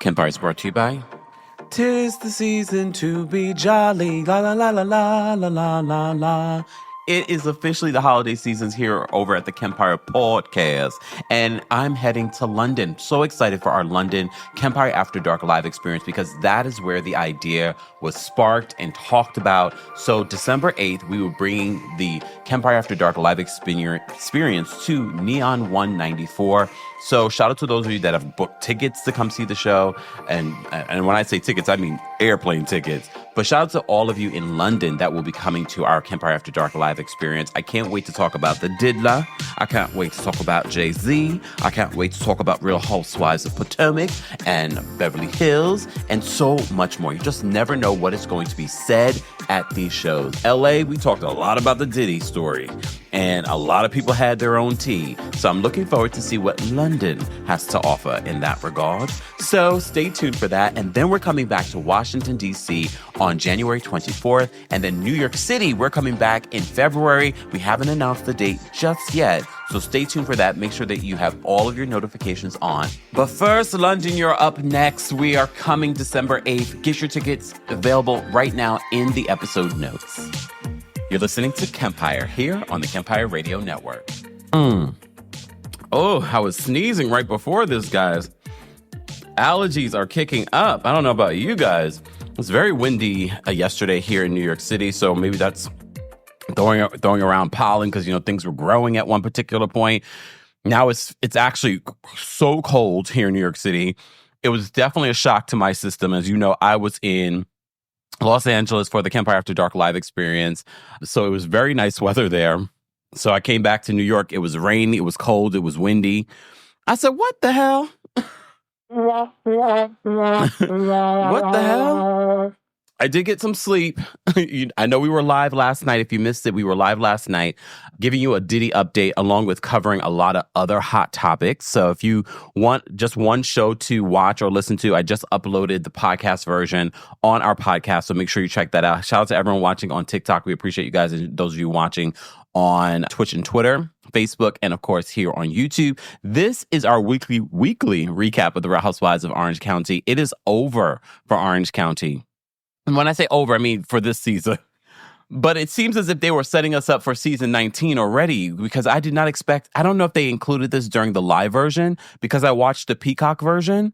Kempire is brought to you by 'Tis the season to be jolly, la la la la la la la la la. It is officially the holiday seasons here over at the Kempire Podcast, and I'm heading to London. So excited for our London Kempire After Dark live experience because that is where the idea was sparked and talked about. So December 8th, we were bringing the Kempire After Dark live experience to Neon 194. So shout out to those of you that have booked tickets to come see the show. And when I say tickets, I mean airplane tickets. But shout out to all of you in London that will be coming to our Kempire After Dark live experience. I can't wait to talk about the Diddler. I can't wait to talk about Jay-Z. I can't wait to talk about Real Housewives of Potomac and Beverly Hills and so much more. You just never know what is going to be said at these shows. LA, we talked a lot about the Diddy story and a lot of people had their own tea. So I'm looking forward to see what London has to offer in that regard. So stay tuned for that. And then we're coming back to Washington, D.C. on January 24th. And then New York City, we're coming back in February. We haven't announced the date just yet. So stay tuned for that. Make sure that you have all of your notifications on. But first, London, you're up next. We are coming December 8th. Get your tickets available right now in the episode notes. You're listening to Kempire here on the Kempire Radio Network. Oh, I was sneezing right before this, guys. Allergies are kicking up. I don't know about you guys. It was very windy yesterday here in New York City, so maybe that's throwing around pollen because, things were growing at one particular point. Now it's actually so cold here in New York City. It was definitely a shock to my system. As you know, I was in Los Angeles for the Kempire After Dark live experience. So it was very nice weather there. So I came back to New York. It was rainy. It was cold. It was windy. I said, what the hell? What the hell? I did get some sleep. I know we were live last night. If you missed it, we were live last night giving you a Diddy update along with covering a lot of other hot topics. So if you want just one show to watch or listen to, I just uploaded the podcast version on our podcast. So make sure you check that out. Shout out to everyone watching on TikTok. We appreciate you guys and those of you watching on Twitch and Twitter, Facebook, and of course here on YouTube. This is our weekly recap of the Real Housewives of Orange County. It is over for Orange County. And when I say over, I mean for this season. But it seems as if they were setting us up for season 19 already because I did not expect, I don't know if they included this during the live version because I watched the Peacock version.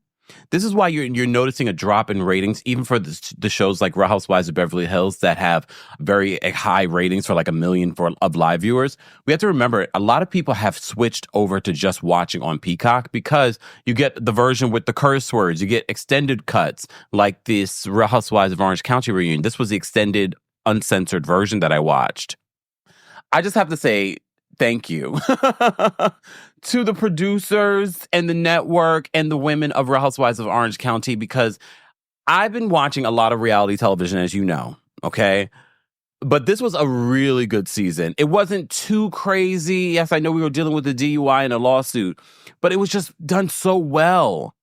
This is why you're noticing a drop in ratings, even for the shows like Real Housewives of Beverly Hills that have very high ratings for like 1 million of live viewers. We have to remember a lot of people have switched over to just watching on Peacock because you get the version with the curse words. You get extended cuts like this Real Housewives of Orange County reunion. This was the extended, uncensored version that I watched. I just have to say, thank you to the producers and the network and the women of Real Housewives of Orange County because I've been watching a lot of reality television, as you know, okay? But this was a really good season. It wasn't too crazy. Yes, I know we were dealing with a DUI and a lawsuit, but it was just done so well.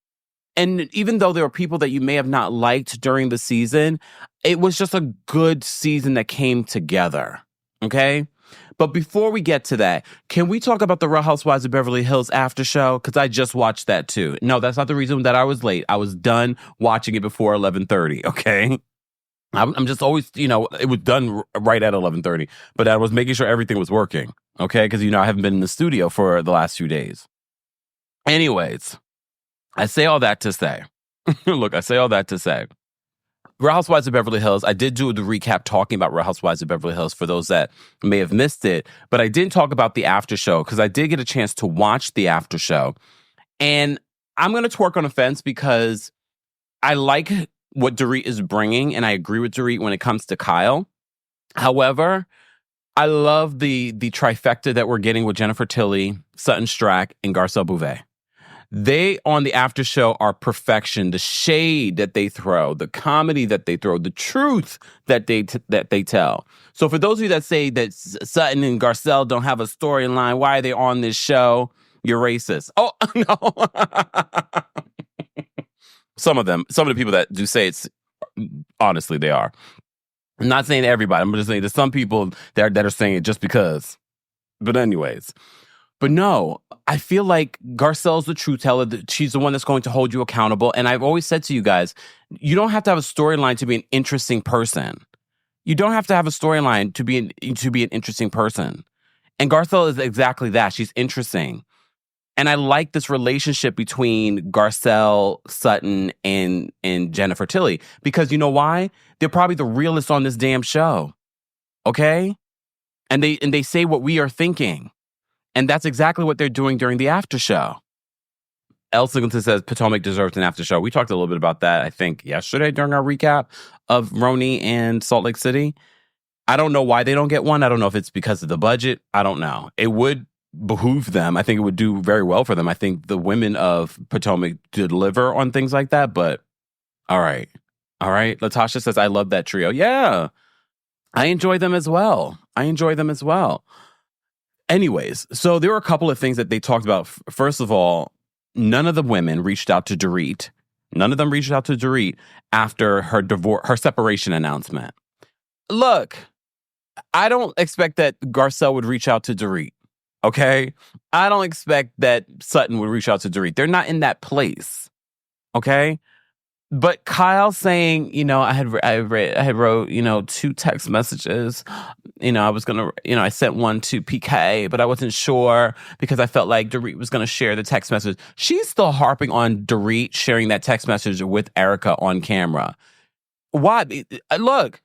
And even though there were people that you may have not liked during the season, it was just a good season that came together, okay? But before we get to that, can we talk about the Real Housewives of Beverly Hills after show? Because I just watched that too. No, that's not the reason that I was late. I was done watching it before 11:30, okay? I'm just always, it was done right at 11:30. But I was making sure everything was working, okay? Because, I haven't been in the studio for the last few days. Anyways, I say all that to say, Real Housewives of Beverly Hills, I did do the recap talking about Real Housewives of Beverly Hills for those that may have missed it, but I didn't talk about the after show because I did get a chance to watch the after show. And I'm going to twerk on a fence because I like what Dorit is bringing, and I agree with Dorit when it comes to Kyle. However, I love the trifecta that we're getting with Jennifer Tilly, Sutton Strack, and Garcelle Bouvet. They, on the after show, are perfection. The shade that they throw, the comedy that they throw, the truth that they tell. So for those of you that say that Sutton and Garcelle don't have a storyline, why are they on this show? You're racist. Oh, no. Some of the people that do say it's, honestly, they are. I'm not saying everybody. I'm just saying there's some people that are saying it just because. But anyways. But no, I feel like Garcelle's the truth teller. She's the one that's going to hold you accountable. And I've always said to you guys, you don't have to have a storyline to be an interesting person. You don't have to have a storyline to be an interesting person. And Garcelle is exactly that. She's interesting. And I like this relationship between Garcelle, Sutton, and Jennifer Tilly. Because you know why? They're probably the realest on this damn show. Okay? And they say what we are thinking. And that's exactly what they're doing during the after show. Elle Singleton says Potomac deserves an after show. We talked a little bit about that, I think, yesterday during our recap of Roni and Salt Lake City. I don't know why they don't get one. I don't know if it's because of the budget. I don't know. It would behoove them. I think it would do very well for them. I think the women of Potomac deliver on things like that. But all right. Latasha says, I love that trio. Yeah, I enjoy them as well. Anyways, so there were a couple of things that they talked about. First of all, none of the women reached out to Dorit. None of them reached out to Dorit after her divorce, her separation announcement. Look, I don't expect that Garcelle would reach out to Dorit. Okay? I don't expect that Sutton would reach out to Dorit. They're not in that place. Okay? But Kyle saying, I wrote, 2 text messages. I was going to, I sent one to PK, but I wasn't sure because I felt like Dorit was going to share the text message. She's still harping on Dorit sharing that text message with Erica on camera. Why? Look,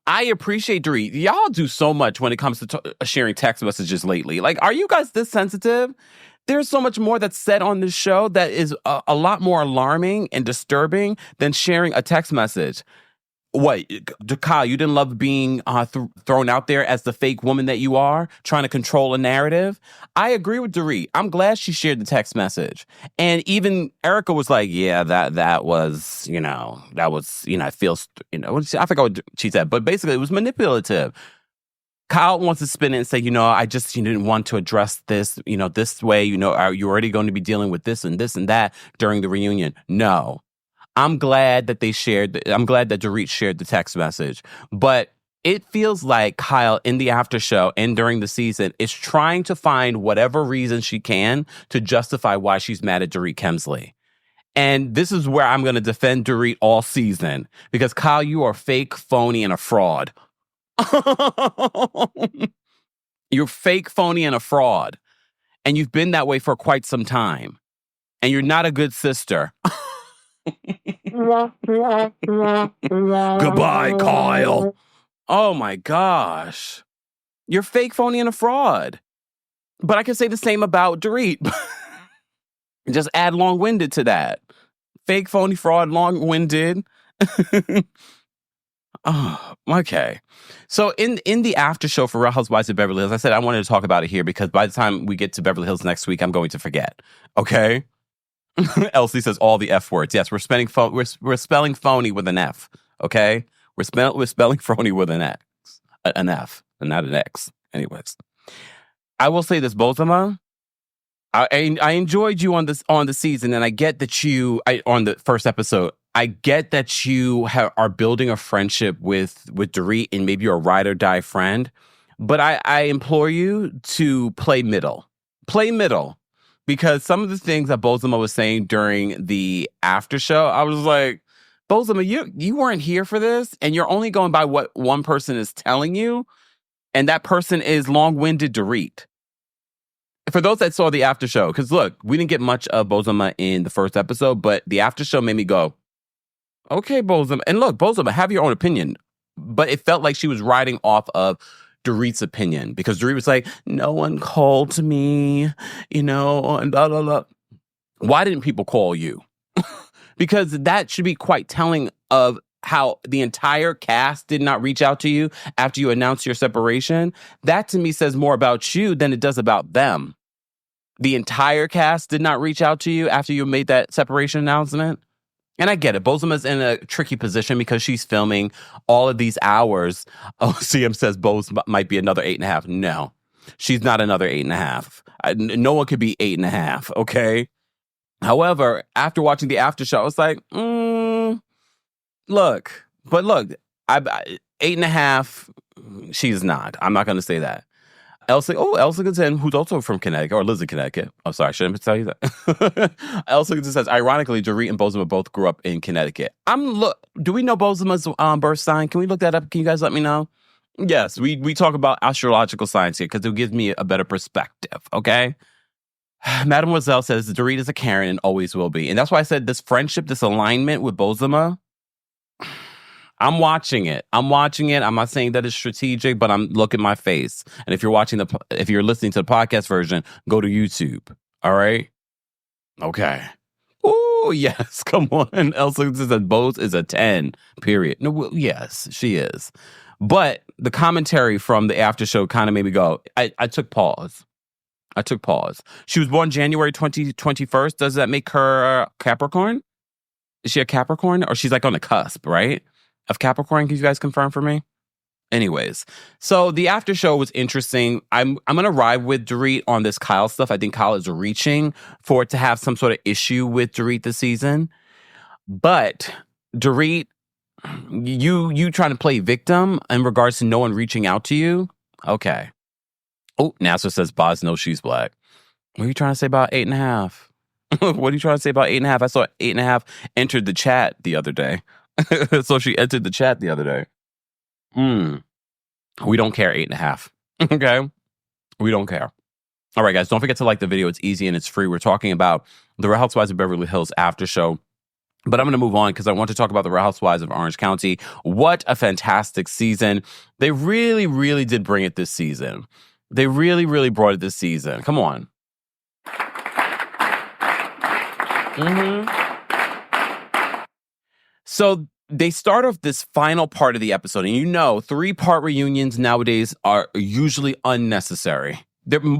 I appreciate Dorit. Y'all do so much when it comes to sharing text messages lately. Like, are you guys this sensitive? There's so much more that's said on this show that is a lot more alarming and disturbing than sharing a text message. What, Kyle, you didn't love being thrown out there as the fake woman that you are, trying to control a narrative? I agree with Dorit. I'm glad she shared the text message. And even Erica was like, yeah, that was, I feel, I forgot what she said, but basically it was manipulative. Kyle wants to spin it and say, I just didn't want to address this, this way. Are you already going to be dealing with this and that during the reunion? No. I'm glad that Dorit shared the text message. But it feels like Kyle in the after show and during the season is trying to find whatever reason she can to justify why she's mad at Dorit Kemsley. And this is where I'm going to defend Dorit all season. Because Kyle, you are fake, phony, and a fraud. You're fake, phony, and a fraud. And you've been that way for quite some time. And you're not a good sister. Goodbye, Kyle. Oh my gosh. You're fake, phony, and a fraud. But I can say the same about Dorit. Just add long-winded to that. Fake, phony, fraud, long-winded. Oh, okay. So in the after show for Real Housewives of Beverly Hills, I said I wanted to talk about it here because by the time we get to Beverly Hills next week, I'm going to forget. Okay? Elsie says all the F words. Yes, we're spelling phony with an F. Okay? We're spelling phony with an F, and not an X. Anyways, I will say this, Bozema. I enjoyed you on the season, and I get that on the first episode. I get that you are building a friendship with Dorit, and maybe you're a ride or die friend. But I implore you to play middle. Play middle. Because some of the things that Bozema was saying during the after show, I was like, Bozema, you weren't here for this, and you're only going by what one person is telling you, and that person is long-winded Dorit. For those that saw the after show, because look, we didn't get much of Bozema in the first episode, but the after show made me go, okay, Bozema. And look, Bozema, have your own opinion. But it felt like she was riding off of Dorit's opinion because Dorit was like, no one called me, and blah, blah, blah. Why didn't people call you? Because that should be quite telling of how the entire cast did not reach out to you after you announced your separation. That to me says more about you than it does about them. The entire cast did not reach out to you after you made that separation announcement. And I get it. Bozema's in a tricky position because she's filming all of these hours. Oh, CM says Boz might be another 8.5. No, she's not another 8.5. No one could be 8.5. Okay. However, after watching the after show, I was like, look, 8.5. She's not. I'm not going to say that. Elsa Gazin, who's also from Connecticut, or lives in Connecticut. I'm sorry, I shouldn't tell you that. Elsa Gazin says, ironically, Dorit and Bozema both grew up in Connecticut. Do we know Bozema's birth sign? Can we look that up? Can you guys let me know? Yes, we talk about astrological science here because it gives me a better perspective, okay? Mademoiselle says, Dorit is a Karen and always will be. And that's why I said this friendship, this alignment with Bozema, I'm watching it. I'm not saying that it's strategic, but look at my face. And if you're listening to the podcast version, go to YouTube. All right? Okay. Oh, yes. Come on. Elsa says that Bose is a 10, period. No, well, yes, she is. But the commentary from the after show kind of made me go, I took pause. She was born January 21st. Does that make her Capricorn? Is she a Capricorn? Or she's like on the cusp, right? Of Capricorn? Can you guys confirm for me? Anyways, so the after show was interesting. I'm going to ride with Dorit on this Kyle stuff. I think Kyle is reaching for it to have some sort of issue with Dorit this season. But Dorit, you trying to play victim in regards to no one reaching out to you? Okay. Oh, Nasser says Boz knows she's black. What are you trying to say about 8.5? What are you trying to say about 8.5? I saw 8.5 entered the chat the other day. So she entered the chat the other day. We don't care, 8.5. Okay? We don't care. All right, guys, don't forget to like the video. It's easy and it's free. We're talking about the Real Housewives of Beverly Hills after show. But I'm going to move on because I want to talk about the Real Housewives of Orange County. What a fantastic season. They really, really did bring it this season. They really, really brought it this season. Come on. So they start off this final part of the episode. And 3-part reunions nowadays are usually unnecessary.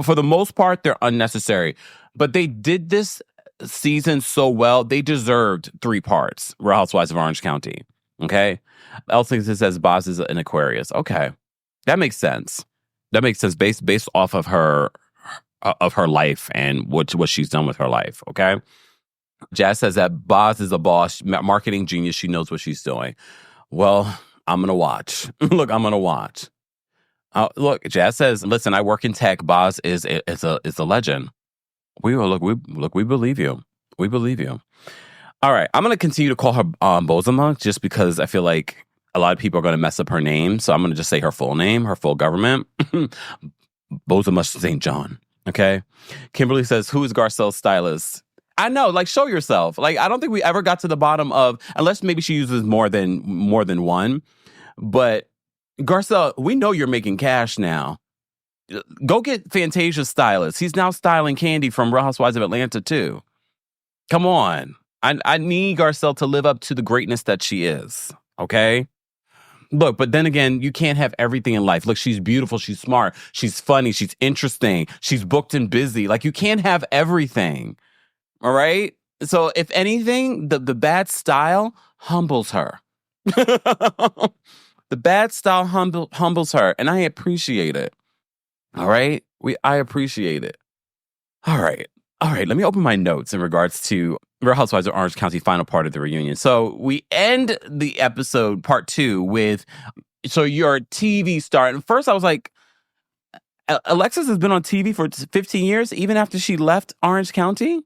For the most part, they're unnecessary. But they did this season so well, they deserved 3 parts. Real Housewives of Orange County. Okay? Elsie says Boz is an Aquarius. Okay. That makes sense. Based off of her life and what she's done with her life, okay? Jazz says that Boz is a boss, marketing genius. She knows what she's doing. Well, I'm going to watch. Look, I'm going to watch. Look, Jazz says, listen, I work in tech. Boz is a legend. We believe you. We believe you. All right, I'm going to continue to call her Bozema just because I feel like a lot of people are going to mess up her name. So I'm going to just say her full name, her full government. Bozema St. John. Okay. Kimberly says, who is Garcelle's stylist? I know, like, show yourself. Like, I don't think we ever got to the bottom of, unless maybe she uses more than one. But Garcelle, we know you're making cash now. Go get Fantasia's stylist. He's now styling Candy from Real Housewives of Atlanta too. Come on. I need Garcelle to live up to the greatness that she is. Okay? Look, but then again, you can't have everything in life. Look, she's beautiful, she's smart, she's funny, she's interesting, she's booked and busy. Like, you can't have everything. All right? So, if anything, the bad style humbles her. The bad style humbles her, and I appreciate it. All right? I appreciate it. All right. Let me open my notes in regards to Real Housewives of Orange County, final part of the reunion. So we end the episode, part 2, with, so you're a TV star. And first I was like, Alexis has been on TV for 15 years, even after she left Orange County?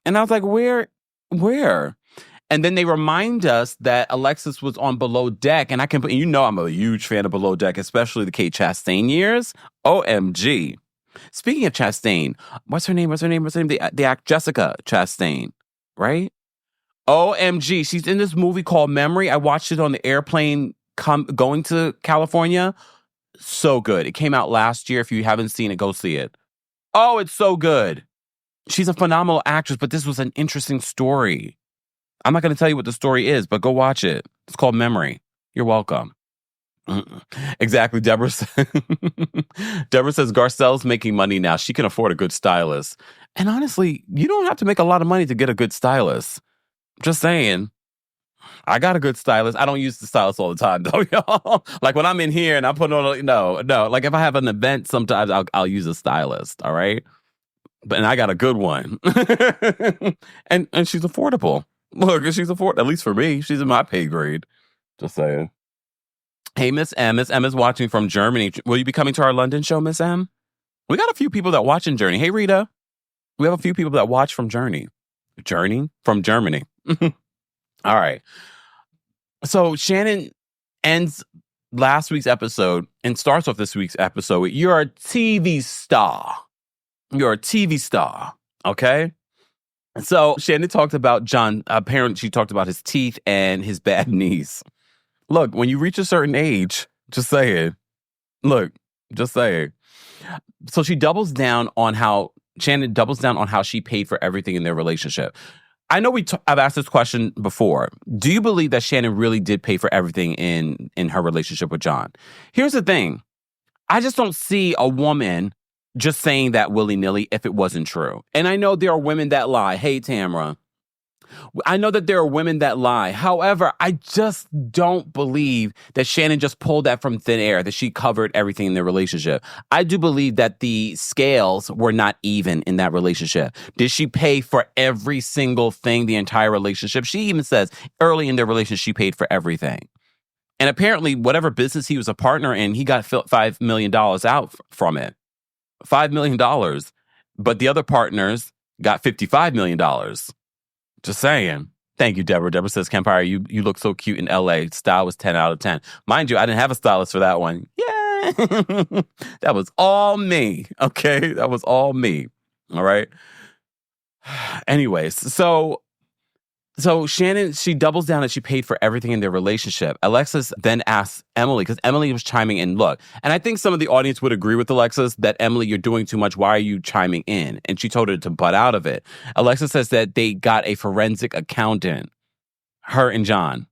And I was like, where? And then they remind us that Alexis was on Below Deck. And I'm a huge fan of Below Deck, especially the Kate Chastain years. OMG. Speaking of Chastain, what's her name? The act Jessica Chastain, right? OMG, she's in this movie called Memory. I watched it on the airplane going to California. So good. It came out last year. If you haven't seen it, go see it. Oh, it's so good. She's a phenomenal actress, but this was an interesting story. I'm not going to tell you what the story is, but go watch it. It's called Memory. You're welcome. Exactly. Deborah says Garcelle's making money now. She can afford a good stylist. And honestly, you don't have to make a lot of money to get a good stylist. Just saying. I got a good stylist. I don't use the stylist all the time, though, y'all. Like, when I'm in here and I put on, no. Like, if I have an event, sometimes I'll use a stylist, all right? And I got a good one. and she's affordable. Look, she's affordable. At least for me. She's in my pay grade. Just saying. Hey, Miss M. Miss M is watching from Germany. Will you be coming to our London show, Miss M? We got a few people that watch in Journey. Hey, Rita. We have a few people that watch from Journey. Journey? From Germany. All right. So Shannon ends last week's episode and starts off this week's episode with, you're a TV star. You're a TV star. Okay? So Shannon talked about John. Apparently, she talked about his teeth and his bad knees. Look, when you reach a certain age, just say it. Look, just say it. So Shannon doubles down on how she paid for everything in their relationship. I know I've asked this question before. Do you believe that Shannon really did pay for everything in her relationship with John? Here's the thing. I just don't see a woman just saying that willy-nilly if it wasn't true. And I know there are women that lie. Hey, Tamra. I know that there are women that lie. However, I just don't believe that Shannon just pulled that from thin air, that she covered everything in their relationship. I do believe that the scales were not even in that relationship. Did she pay for every single thing, the entire relationship? She even says early in their relationship, she paid for everything. And apparently, whatever business he was a partner in, he got $5 million out from it. $5 million. But the other partners got $55 million. Just saying. Thank you, Deborah. Deborah says, Kempire, you look so cute in LA. Style was 10 out of 10. Mind you, I didn't have a stylist for that one. Yay! That was all me. Okay? That was all me. All right? Anyways, so Shannon, she doubles down and she paid for everything in their relationship. Alexis then asks Emily, because Emily was chiming in, look, and I think some of the audience would agree with Alexis that, Emily, you're doing too much. Why are you chiming in? And she told her to butt out of it. Alexis says that they got a forensic accountant, her and John.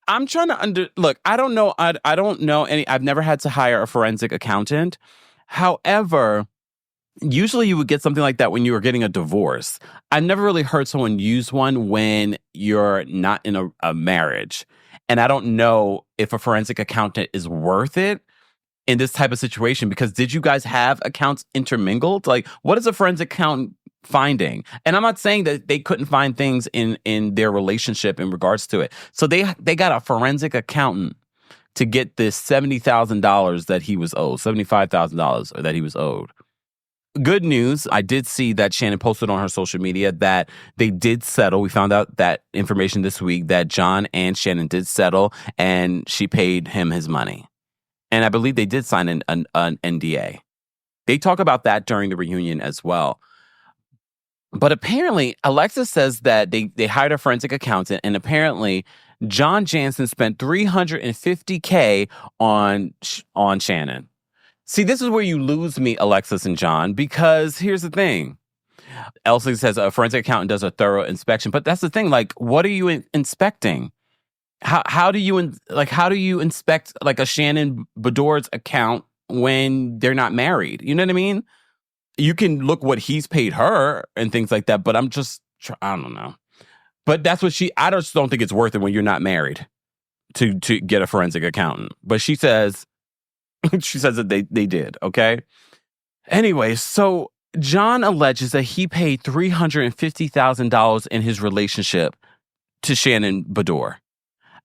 I'm trying to look, I don't know. I don't know any, I've never had to hire a forensic accountant. However, usually you would get something like that when you were getting a divorce. I've never really heard someone use one when you're not in a marriage. And I don't know if a forensic accountant is worth it in this type of situation, because did you guys have accounts intermingled? Like, what is a forensic accountant finding? And I'm not saying that they couldn't find things in their relationship in regards to it. So they got a forensic accountant to get this $70,000 that he was owed, $75,000 that he was owed. Good news, I did see that Shannon posted on her social media that they did settle. We found out that information this week, that John and Shannon did settle, and she paid him his money. And I believe they did sign an NDA. They talk about that during the reunion as well. But apparently, Alexis says that they hired a forensic accountant, and apparently John Jansen spent $350K on Shannon. See, this is where you lose me, Alexis and John, because here's the thing. Elsie says a forensic accountant does a thorough inspection, but that's the thing. Like, what are you inspecting? How do you inspect like a Shannon Bedore's account when they're not married? You know what I mean? You can look what he's paid her and things like that, but I don't know. But that's what I just don't think it's worth it when you're not married to get a forensic accountant. But she says that they did, okay? Anyway, so John alleges that he paid $350,000 in his relationship to Shannon Bedore.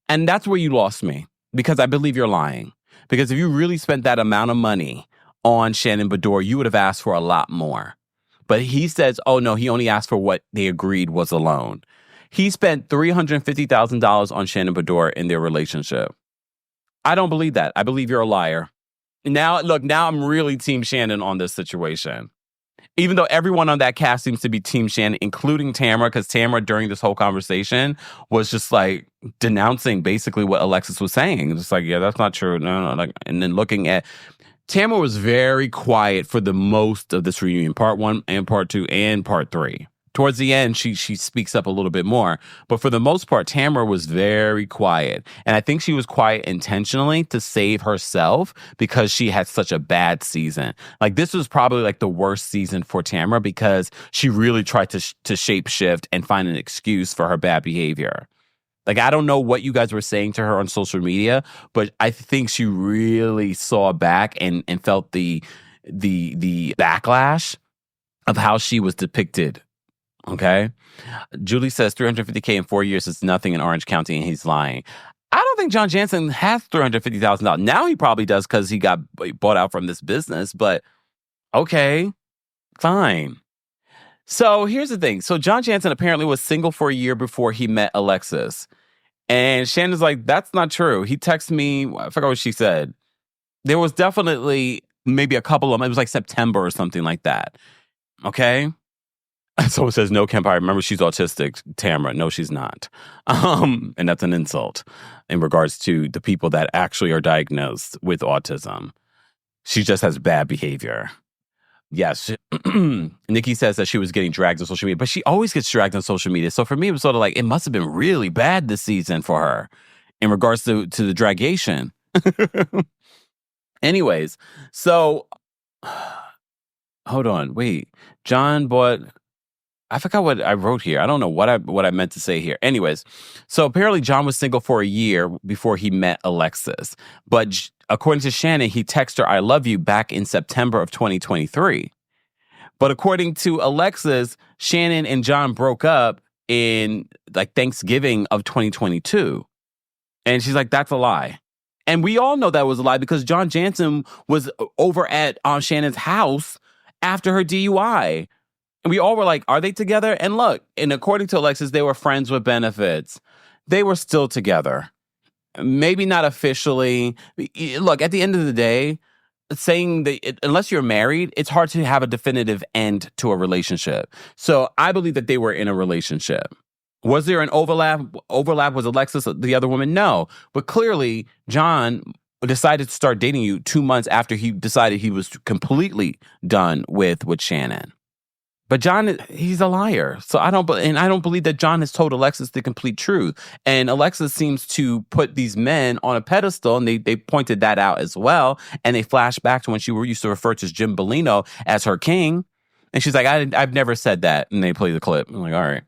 And that's where you lost me, because I believe you're lying. Because if you really spent that amount of money on Shannon Bedore, you would have asked for a lot more. But he says, oh no, he only asked for what they agreed was a loan. He spent $350,000 on Shannon Bedore in their relationship. I don't believe that. I believe you're a liar. Now I'm really Team Shannon on this situation. Even though everyone on that cast seems to be Team Shannon, including Tamra, because Tamra, during this whole conversation, was just like denouncing basically what Alexis was saying. Just like, yeah, that's not true. No. Like, and then looking at Tamra was very quiet for the most of this reunion, part 1 and part 2 and part 3. Towards the end, she speaks up a little bit more. But for the most part, Tamra was very quiet. And I think she was quiet intentionally to save herself because she had such a bad season. Like, this was probably like the worst season for Tamra because she really tried to shape shift and find an excuse for her bad behavior. Like, I don't know what you guys were saying to her on social media, but I think she really saw back and felt the backlash of how she was depicted. Okay. Julie says $350K in 4 years is nothing in Orange County, and he's lying. I don't think John Jansen has $350,000. Now he probably does because he got bought out from this business. But Okay, fine. So here's the thing. So John Jansen apparently was single for a year before he met Alexis. And Shannon's like, that's not true. He texted me, I forgot what she said. There was definitely maybe a couple of them. It was like September or something like that. Okay? Someone says, no, Kempire. Remember, she's autistic. Tamra, no, she's not. And that's an insult in regards to the people that actually are diagnosed with autism. She just has bad behavior. Yes. Nikki says that she was getting dragged on social media, but she always gets dragged on social media. So for me, it was sort of like, it must have been really bad this season for her in regards to the dragation. Anyways, so hold on. Wait. John bought... I forgot what I wrote here. I don't know what I meant to say here. Anyways, so apparently John was single for a year before he met Alexis. But according to Shannon, he texted her, I love you, back in September of 2023. But according to Alexis, Shannon and John broke up in like Thanksgiving of 2022. And she's like, that's a lie. And we all know that was a lie because John Jansen was over at Shannon's house after her DUI. And we all were like, are they together? And look, and according to Alexis, they were friends with benefits. They were still together. Maybe not officially. Look, at the end of the day, saying that unless you're married, it's hard to have a definitive end to a relationship. So I believe that they were in a relationship. Was there an overlap? Was Alexis the other woman? No. But clearly, John decided to start dating you 2 months after he decided he was completely done with Shannon. But John, he's a liar. So I don't believe that John has told Alexis the complete truth. And Alexis seems to put these men on a pedestal, and they pointed that out as well. And they flash back to when she used to refer to Jim Bellino as her king. And she's like, I've never said that. And they play the clip. I'm like, all right.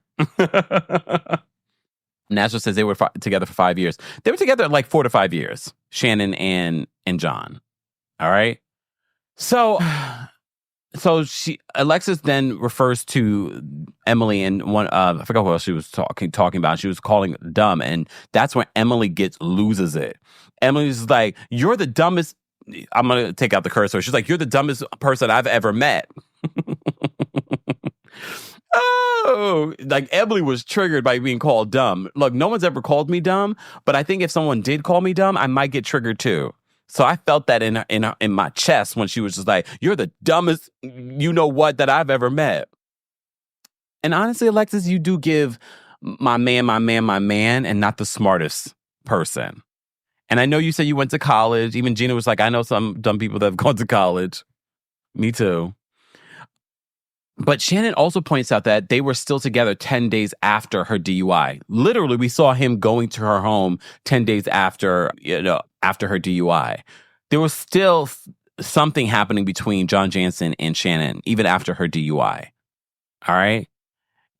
Nazra says they were together for 5 years. They were together like 4 to 5 years, Shannon and John. All right. So Alexis then refers to Emily and one, I forgot what else she was talking about. She was calling dumb. And that's when Emily loses it. Emily's like, you're the dumbest. I'm going to take out the cursor. She's like, you're the dumbest person I've ever met. Oh, like Emily was triggered by being called dumb. Look, no one's ever called me dumb, but I think if someone did call me dumb, I might get triggered too. So I felt that in my chest when she was just like, you're the dumbest you-know-what that I've ever met. And honestly, Alexis, you do give my man, and not the smartest person. And I know you said you went to college. Even Gina was like, I know some dumb people that have gone to college. Me too. But Shannon also points out that they were still together 10 days after her DUI. Literally, we saw him going to her home 10 days after her DUI. There was still something happening between John Jansen and Shannon, even after her DUI. All right?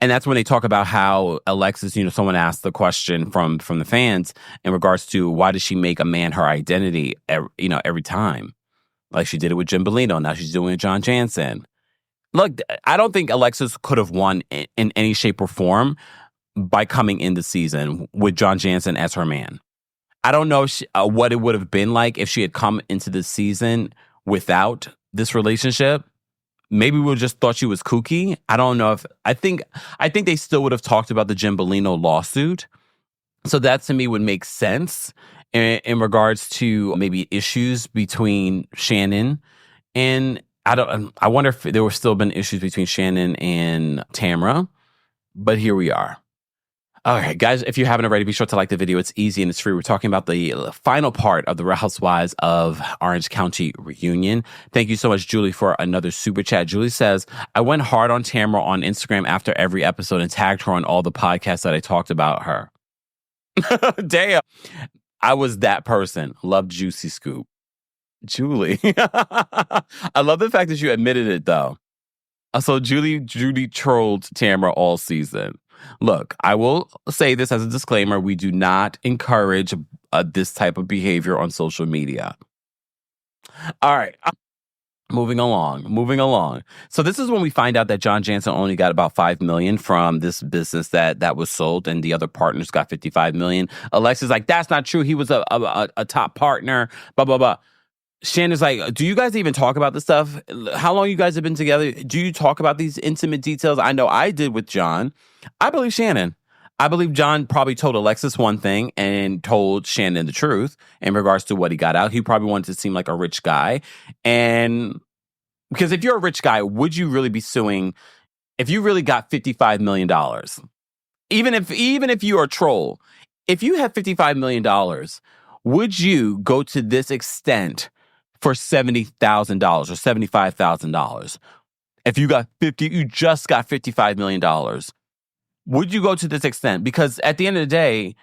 And that's when they talk about how Alexis, someone asked the question from the fans in regards to why does she make a man her identity, every time? Like she did it with Jim Bellino. Now she's doing it with John Jansen. Look, I don't think Alexis could have won in any shape or form by coming in the season with John Jansen as her man. I don't know what it would have been like if she had come into the season without this relationship. Maybe we just thought she was kooky. I don't know if I think they still would have talked about the Jim Bellino lawsuit. So that to me would make sense in regards to maybe issues between Shannon and I wonder if there were still been issues between Shannon and Tamra, but here we are. All right, guys, if you haven't already, be sure to like the video. It's easy and it's free. We're talking about the final part of the Real Housewives of Orange County reunion. Thank you so much, Julie, for another super chat. Julie says, I went hard on Tamra on Instagram after every episode and tagged her on all the podcasts that I talked about her. Damn. I was that person. Loved Juicy Scoop. Julie. I love the fact that you admitted it, though. So Judy trolled Tamra all season. Look, I will say this as a disclaimer. We do not encourage this type of behavior on social media. All right. Moving along. So this is when we find out that John Jansen only got about $5 million from this business that was sold, and the other partners got $55 million. Alexa's like, that's not true. He was a top partner, blah, blah, blah. Shannon's like, do you guys even talk about this stuff? How long you guys have been together? Do you talk about these intimate details? I know I did with John. I believe Shannon. I believe John probably told Alexis one thing and told Shannon the truth in regards to what he got out. He probably wanted to seem like a rich guy. And because if you're a rich guy, would you really be suing if you really got $55 million? Even if you're a troll, if you have $55 million, would you go to this extent for $70,000 or $75,000? If you just got $55 million, would you go to this extent? Because at the end of the day,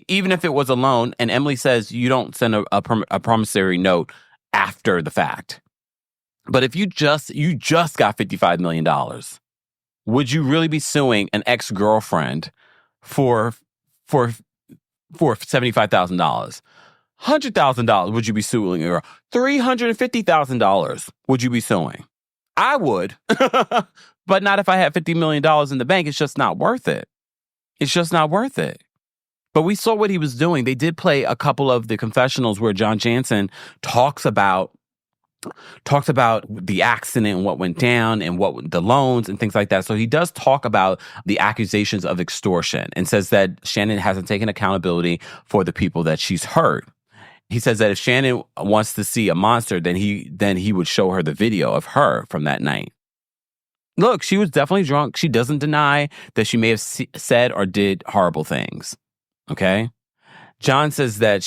even if it was a loan, and Emily says you don't send a promissory note after the fact, but if you just got $55 million, would you really be suing an ex-girlfriend for $75,000? $100,000 would you be suing her? $350,000 would you be suing? I would, but not if I had $50 million in the bank. It's just not worth it. It's just not worth it. But we saw what he was doing. They did play a couple of the confessionals where John Jansen talks about the accident and what went down and what the loans and things like that. So he does talk about the accusations of extortion and says that Shannon hasn't taken accountability for the people that she's hurt. He says that if Shannon wants to see a monster, then he would show her the video of her from that night. Look, she was definitely drunk. She doesn't deny that she may have said or did horrible things. Okay? John says that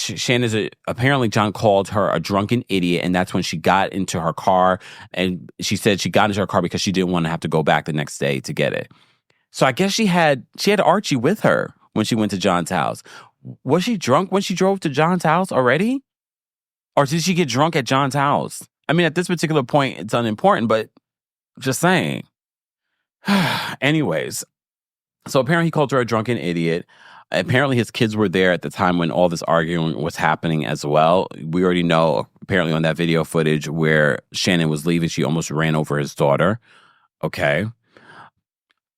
apparently John called her a drunken idiot, and that's when she got into her car. And she said she got into her car because she didn't want to have to go back the next day to get it. So I guess she had Archie with her when she went to John's house. Was she drunk when she drove to John's house already? Or did she get drunk at John's house? I mean, at this particular point, it's unimportant, but just saying. Anyways, so apparently he called her a drunken idiot. Apparently his kids were there at the time when all this arguing was happening as well. We already know, apparently on that video footage where Shannon was leaving, she almost ran over his daughter. Okay.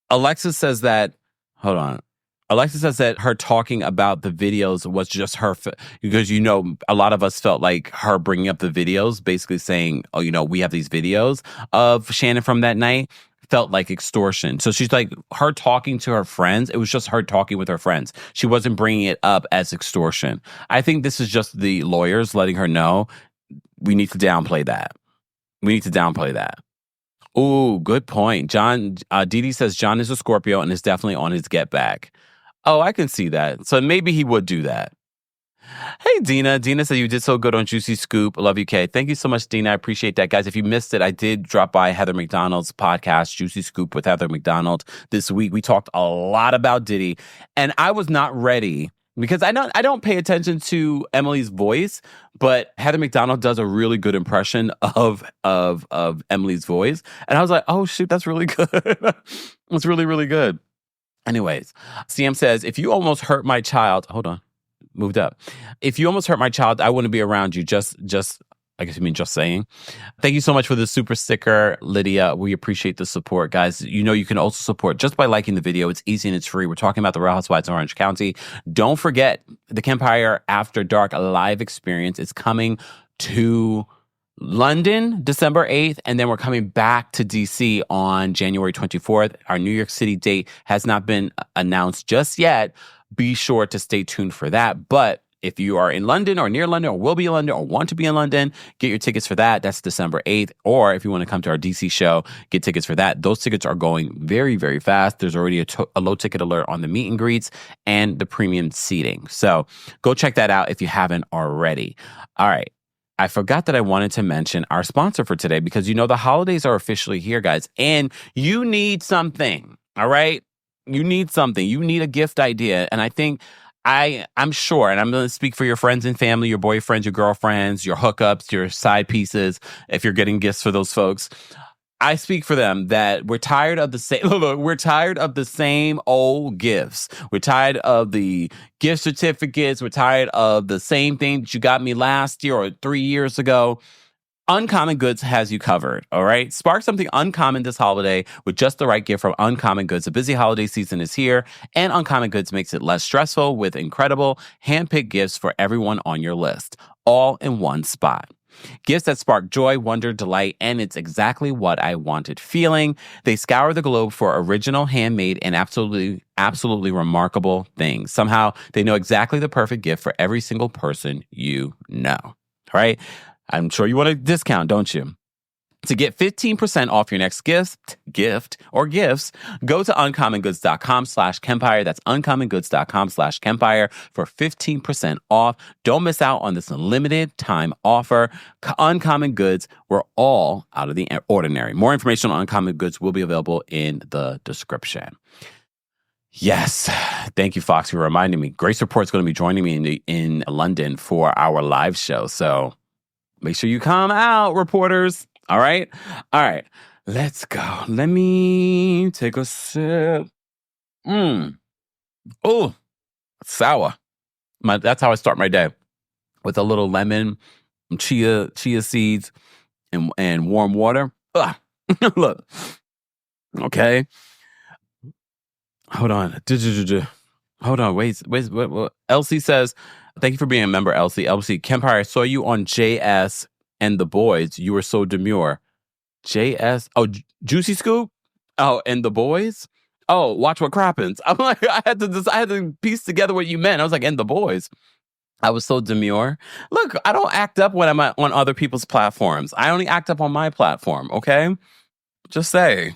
Alexis says that her talking about the videos was just her, because, a lot of us felt like her bringing up the videos, basically saying, oh, we have these videos of Shannon from that night, felt like extortion. So she's like, her talking to her friends, it was just her talking with her friends. She wasn't bringing it up as extortion. I think this is just the lawyers letting her know, we need to downplay that. Ooh, good point. Didi says John is a Scorpio and is definitely on his get back. Oh, I can see that. So maybe he would do that. Hey, Dina. Dina said you did so good on Juicy Scoop. Love you, Kay. Thank you so much, Dina. I appreciate that. Guys, if you missed it, I did drop by Heather McDonald's podcast, Juicy Scoop with Heather McDonald. This week, we talked a lot about Diddy. And I was not ready because I don't pay attention to Emily's voice, but Heather McDonald does a really good impression of Emily's voice. And I was like, oh, shoot, that's really good. It's really, really good. Anyways, CM says, if you almost hurt my child, hold on, moved up. If you almost hurt my child, I wouldn't be around you. Just I guess you mean just saying. Thank you so much for the super sticker, Lydia. We appreciate the support, guys. You can also support just by liking the video. It's easy and it's free. We're talking about the Real Housewives of Orange County. Don't forget the Kempire After Dark live experience is coming to London, December 8th, and then we're coming back to DC on January 24th. Our New York City date has not been announced just yet. Be sure to stay tuned for that. But if you are in London or near London or will be in London or want to be in London, get your tickets for that. That's December 8th. Or if you want to come to our DC show, get tickets for that. Those tickets are going very, very fast. There's already a low ticket alert on the meet and greets and the premium seating. So go check that out if you haven't already. All right. I forgot that I wanted to mention our sponsor for today because the holidays are officially here, guys, and you need something, all right? You need something. You need a gift idea, and I think I'm sure, and I'm going to speak for your friends and family, your boyfriends, your girlfriends, your hookups, your side pieces, if you're getting gifts for those folks. I speak for them that we're tired of the same. We're tired of the same old gifts. We're tired of the gift certificates. We're tired of the same thing that you got me last year or 3 years ago. Uncommon Goods has you covered, all right? Spark something uncommon this holiday with just the right gift from Uncommon Goods. A busy holiday season is here, and Uncommon Goods makes it less stressful with incredible hand-picked gifts for everyone on your list, all in one spot. Gifts that spark joy, wonder, delight, and it's exactly what I wanted feeling. They scour the globe for original, handmade, and absolutely remarkable things. Somehow, they know exactly the perfect gift for every single person you know. All right? I'm sure you want a discount, don't you? To get 15% off your next gift or gifts, go to uncommongoods.com/Kempire. That's uncommongoods.com/Kempire for 15% off. Don't miss out on this limited time offer. Uncommon Goods, we're all out of the ordinary. More information on Uncommon Goods will be available in the description. Yes. Thank you, Fox, for reminding me. Grace Report's going to be joining me in London for our live show. So make sure you come out, reporters. All right? All right. Let's go. Let me take a sip. Oh, sour. That's how I start my day. With a little lemon, chia seeds, and warm water. Look. Okay. Hold on. Hold on. Wait. Elsie says, thank you for being a member, Elsie. Kempire, I saw you on JS and the boys. You were so demure. JS. Oh, Juicy Scoop. Oh, and the boys. Oh, watch what crappens. I'm like, I had to piece together what you meant. I was like, and the boys. I was so demure. Look, I don't act up when I'm on other people's platforms. I only act up on my platform. Okay, just say.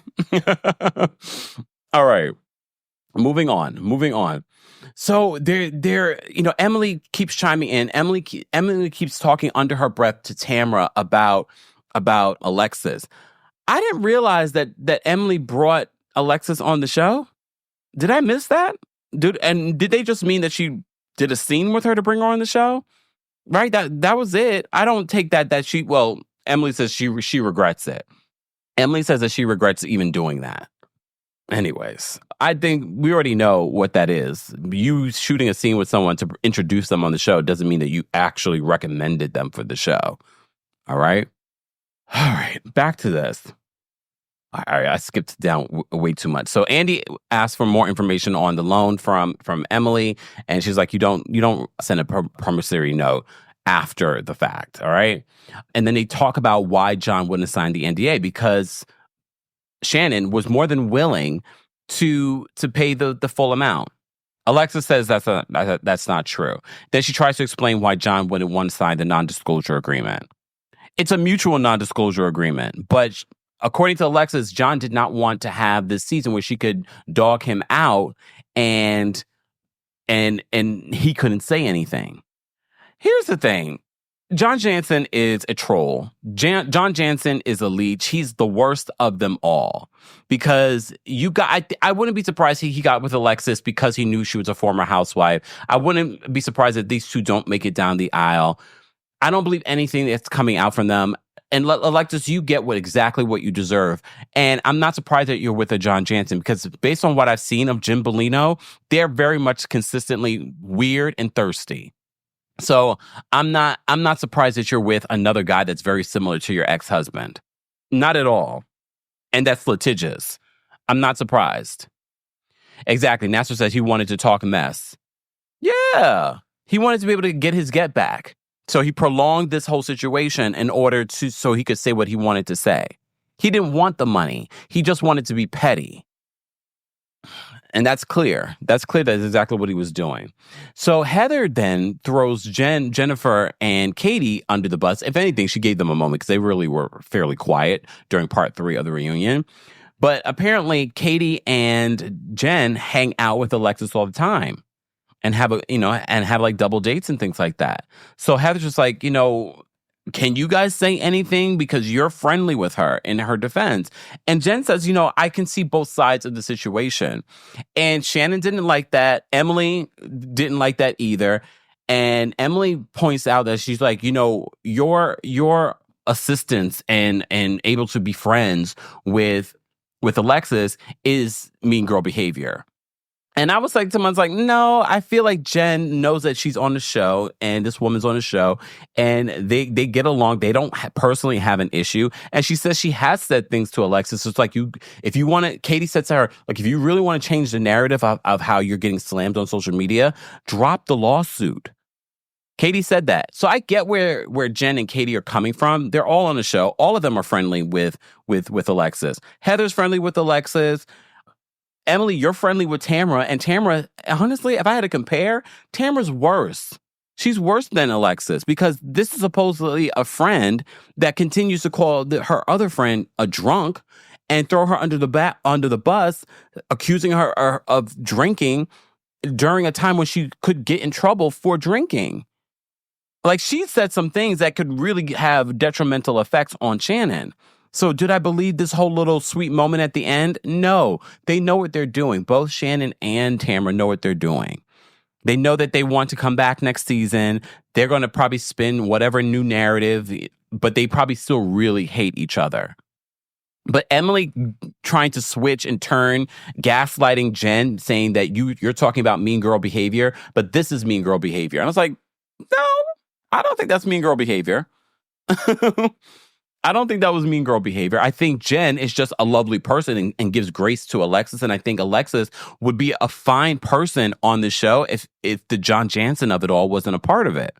All right. Moving on. So Emily keeps chiming in. Emily keeps talking under her breath to Tamra about Alexis. I didn't realize that Emily brought Alexis on the show. Did I miss that? Did they just mean that she did a scene with her to bring her on the show? Right? That was it. I don't take that she. Well, Emily says she regrets it. Emily says that she regrets even doing that. Anyways, I think we already know what that is. You shooting a scene with someone to introduce them on the show doesn't mean that you actually recommended them for the show. All right? All right, back to this. All right, I skipped down way too much. So Andy asked for more information on the loan from Emily, and she's like, you don't send a promissory note after the fact, all right? And then they talk about why John wouldn't sign the NDA, because Shannon was more than willing to pay the full amount. Alexis says that's not true. Then she tries to explain why John wouldn't want to sign the non-disclosure agreement. It's a mutual non-disclosure agreement, but according to Alexis, John did not want to have this season where she could dog him out and he couldn't say anything. Here's the thing. John Jansen is a troll. John Jansen is a leech. He's the worst of them all, because I wouldn't be surprised he got with Alexis because he knew she was a former housewife. I wouldn't be surprised that these two don't make it down the aisle. I don't believe anything that's coming out from them. And Alexis, you get exactly what you deserve. And I'm not surprised that you're with a John Jansen, because based on what I've seen of Jim Bellino, they're very much consistently weird and thirsty. So I'm not surprised that you're with another guy that's very similar to your ex-husband. Not at all. And that's litigious. I'm not surprised. Exactly. Nasser says he wanted to talk mess. Yeah. He wanted to be able to get his get back. So he prolonged this whole situation in order so he could say what he wanted to say. He didn't want the money. He just wanted to be petty. And that's clear. That's exactly what he was doing. So Heather then throws Jennifer and Katie under the bus. If anything, she gave them a moment because they really were fairly quiet during part 3 of the reunion. But apparently Katie and Jen hang out with Alexis all the time and have like double dates and things like that. So Heather's just like, can you guys say anything? Because you're friendly with her, in her defense. And Jen says, I can see both sides of the situation. And Shannon didn't like that. Emily didn't like that either. And Emily points out that she's like, your assistance and able to be friends with Alexis is mean girl behavior. And I was like, someone's like, no, I feel like Jen knows that she's on the show and this woman's on the show and they get along. They don't personally have an issue. And she says she has said things to Alexis. It's like, if you want to, Katie said to her, like, if you really want to change the narrative of how you're getting slammed on social media, drop the lawsuit. Katie said that. So I get where Jen and Katie are coming from. They're all on the show. All of them are friendly with Alexis. Heather's friendly with Alexis. Emily, you're friendly with Tamra. And Tamra, honestly, if I had to compare, Tamra's worse. She's worse than Alexis because this is supposedly a friend that continues to call her other friend a drunk and throw her under the bus, accusing her of drinking during a time when she could get in trouble for drinking. Like, she said some things that could really have detrimental effects on Shannon. So did I believe this whole little sweet moment at the end? No. They know what they're doing. Both Shannon and Tamra know what they're doing. They know that they want to come back next season. They're going to probably spin whatever new narrative, but they probably still really hate each other. But Emily trying to switch and turn, gaslighting Jen, saying that you're talking about mean girl behavior, but this is mean girl behavior. And I was like, no, I don't think that's mean girl behavior. I don't think that was mean girl behavior. I think Jen is just a lovely person and gives grace to Alexis. And I think Alexis would be a fine person on the show if the John Jansen of it all wasn't a part of it.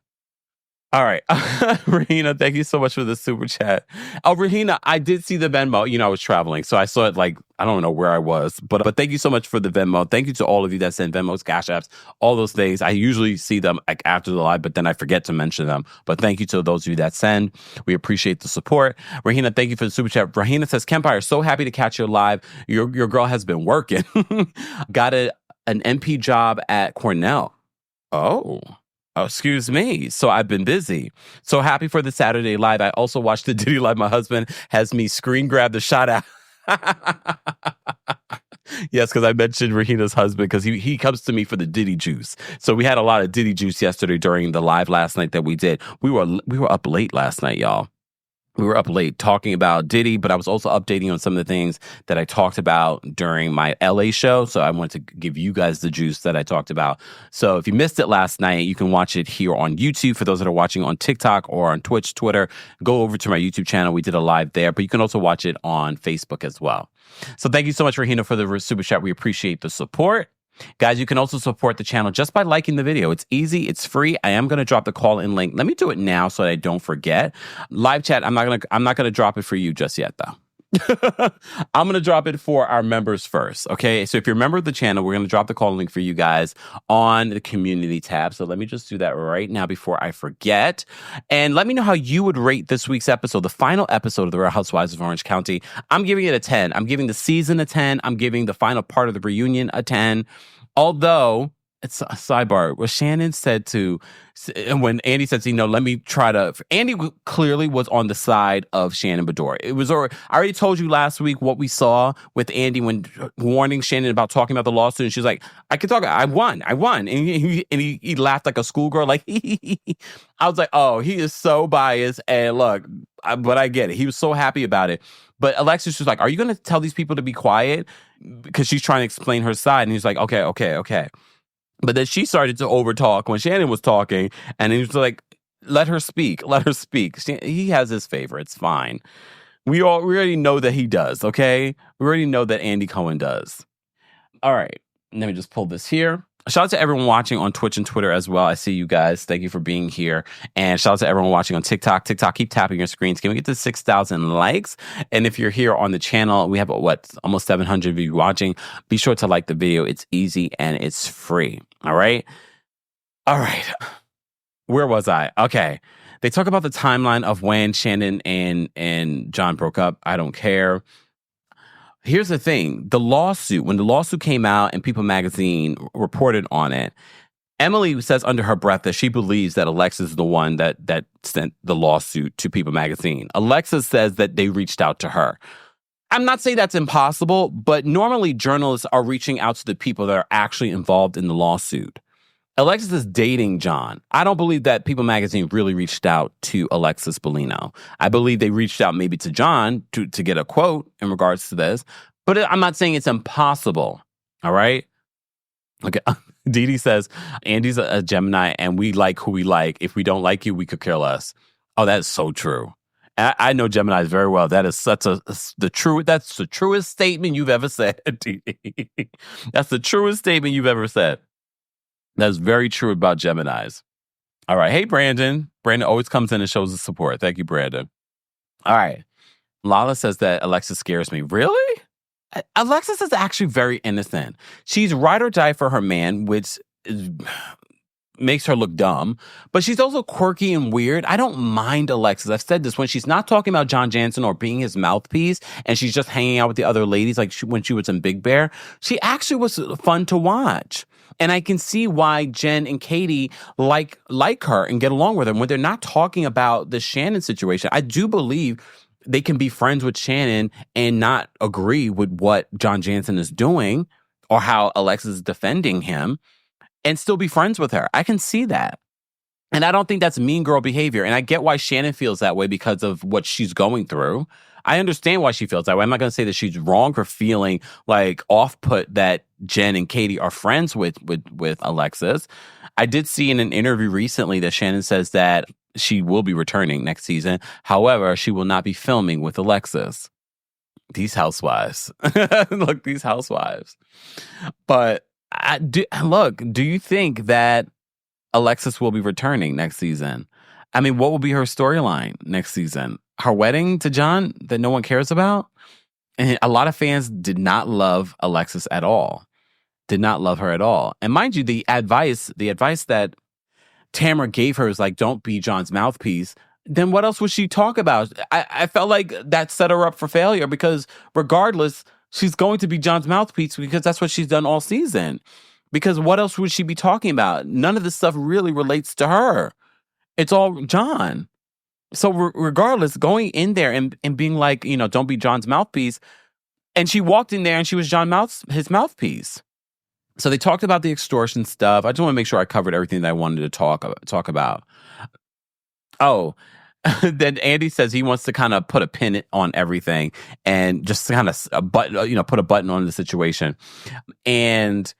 All right. Rahina, thank you so much for the super chat. Oh, Rahina, I did see the Venmo. I was traveling, so I saw it I don't know where I was. But thank you so much for the Venmo. Thank you to all of you that send Venmos, Cash Apps, all those things. I usually see them after the live, but then I forget to mention them. But thank you to those of you that send. We appreciate the support. Rahina, thank you for the super chat. Rahina says, Kempire, so happy to catch you live. Your girl has been working. Got an MP job at Cornell. Oh, excuse me. So I've been busy. So happy for the Saturday Live. I also watched the Diddy Live. My husband has me screen grab the shot out. Yes, because I mentioned Rahina's husband because he comes to me for the Diddy juice. So we had a lot of Diddy juice yesterday during the live last night that we did. We were up late last night, y'all. We were up late talking about Diddy, but I was also updating on some of the things that I talked about during my LA show. So I wanted to give you guys the juice that I talked about. So if you missed it last night, you can watch it here on YouTube. For those that are watching on TikTok or on Twitch, Twitter, go over to my YouTube channel. We did a live there, but you can also watch it on Facebook as well. So thank you so much, Rahina, for the super chat. We appreciate the support. Guys, you can also support the channel just by liking the video. It's easy. It's free. I am going to drop the call-in link. Let me do it now so that I don't forget. Live chat, I'm not going to drop it for you just yet, though. I'm going to drop it for our members first, okay? So if you're a member of the channel, we're going to drop the call link for you guys on the community tab. So let me just do that right now before I forget. And let me know how you would rate this week's episode, the final episode of The Real Housewives of Orange County. I'm giving it a 10. I'm giving the season a 10. I'm giving the final part of the reunion a 10. Although, it's a sidebar, what Shannon said when Andy said, let me try to, Andy clearly was on the side of Shannon Bedore. I already told you last week what we saw with Andy when warning Shannon about talking about the lawsuit. And she's like, I can talk, I won. And he laughed like a schoolgirl, like, I was like, oh, he is so biased. And look, but I get it. He was so happy about it. But Alexis was like, are you going to tell these people to be quiet? Because she's trying to explain her side. And he's like, okay. But then she started to overtalk when Shannon was talking. And he was like, let her speak. He has his favorites. Fine. We already know that he does, okay? We already know that Andy Cohen does. All right. Let me just pull this here. Shout out to everyone watching on Twitch and Twitter as well. I see you guys. Thank you for being here. And shout out to everyone watching on TikTok. Keep tapping your screens. Can we get to 6,000 likes? And if you're here on the channel, we have, almost 700 of you watching. Be sure to like the video. It's easy and it's free. All right? Where was I? Okay. They talk about the timeline of when Shannon and John broke up. I don't care. Here's the thing. When the lawsuit came out and People Magazine reported on it, Emily says under her breath that she believes that Alexis is the one that sent the lawsuit to People Magazine. Alexis says that they reached out to her. I'm not saying that's impossible, but normally journalists are reaching out to the people that are actually involved in the lawsuit. Alexis is dating John. I don't believe that People Magazine really reached out to Alexis Bellino. I believe they reached out maybe to John to get a quote in regards to this. But I'm not saying it's impossible. All right? Okay. Dee says, Andy's a Gemini and we like who we like. If we don't like you, we could care less. Oh, that is so true. I know Geminis very well. That is that's the truest statement you've ever said, Dee. That's the truest statement you've ever said. That's very true about Geminis. All right. Hey, Brandon. Brandon always comes in and shows his support. Thank you, Brandon. All right. Lala says that Alexis scares me. Really? Alexis is actually very innocent. She's ride or die for her man, which makes her look dumb, but she's also quirky and weird. I don't mind Alexis. I've said this when she's not talking about John Jansen or being his mouthpiece and she's just hanging out with the other ladies like when she was in Big Bear, she actually was fun to watch. And I can see why Jen and Katie like her and get along with her when they're not talking about the Shannon situation. I do believe they can be friends with Shannon and not agree with what John Jansen is doing or how Alexis is defending him and still be friends with her. I can see that. And I don't think that's mean girl behavior. And I get why Shannon feels that way because of what she's going through. I understand why she feels that way. I'm not going to say that she's wrong for feeling like off-put that Jen and Katie are friends with Alexis. I did see in an interview recently that Shannon says that she will be returning next season. However, she will not be filming with Alexis. These housewives. Look, these housewives. But do you think that Alexis will be returning next season? I mean, what will be her storyline next season? Her wedding to John that no one cares about? And a lot of fans did not love Alexis at all. Did not love her at all. And mind you, the advice that Tamra gave her is like, don't be John's mouthpiece. Then what else would she talk about? I felt like that set her up for failure because regardless, she's going to be John's mouthpiece because that's what she's done all season. Because what else would she be talking about? None of this stuff really relates to her. It's all John. So regardless, going in there and being like, don't be John's mouthpiece. And she walked in there and she was his mouthpiece. So they talked about the extortion stuff. I just want to make sure I covered everything that I wanted to talk about. Oh, then Andy says he wants to kind of put a pin on everything and just kind of put a button on the situation. And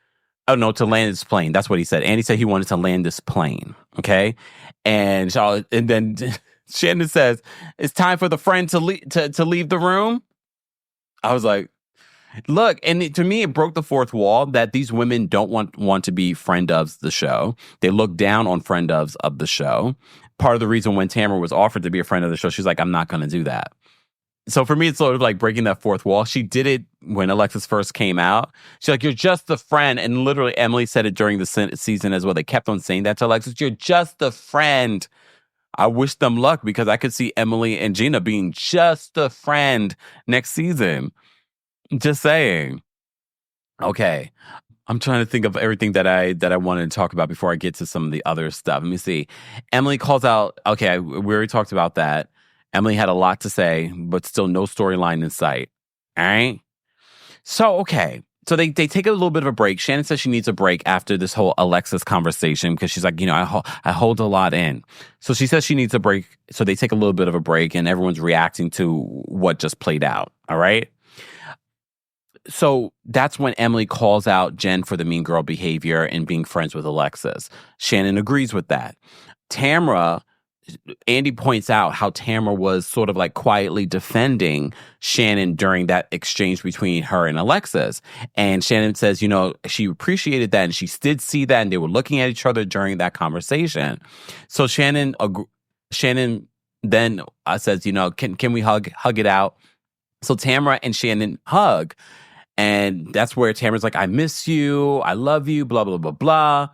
to land this plane. That's what he said. Andy said he wanted to land this plane. Okay, and then Shannon says it's time for the friend to leave the room. I was like, look, and to me, it broke the fourth wall that these women don't want to be friend ofs the show. They look down on friend ofs of the show. Part of the reason when Tamra was offered to be a friend of the show, she's like, I'm not going to do that. So for me, it's sort of like breaking that fourth wall. She did it when Alexis first came out. She's like, you're just a friend. And literally, Emily said it during the season as well. They kept on saying that to Alexis. You're just a friend. I wish them luck because I could see Emily and Gina being just a friend next season. Just saying. Okay. I'm trying to think of everything that I wanted to talk about before I get to some of the other stuff. Let me see. Emily calls out, okay, we already talked about that. Emily had a lot to say, but still no storyline in sight. All right? So, okay. So they take a little bit of a break. Shannon says she needs a break after this whole Alexis conversation because she's like, I hold a lot in. So she says she needs a break. So they take a little bit of a break and everyone's reacting to what just played out. All right? So that's when Emily calls out Jen for the mean girl behavior and being friends with Alexis. Shannon agrees with that. Andy points out how Tamra was sort of like quietly defending Shannon during that exchange between her and Alexis. And Shannon says, she appreciated that and she did see that and they were looking at each other during that conversation. So Shannon then says, can we hug it out? So Tamra and Shannon hug. And that's where Tamra's like, I miss you. I love you, blah, blah, blah, blah.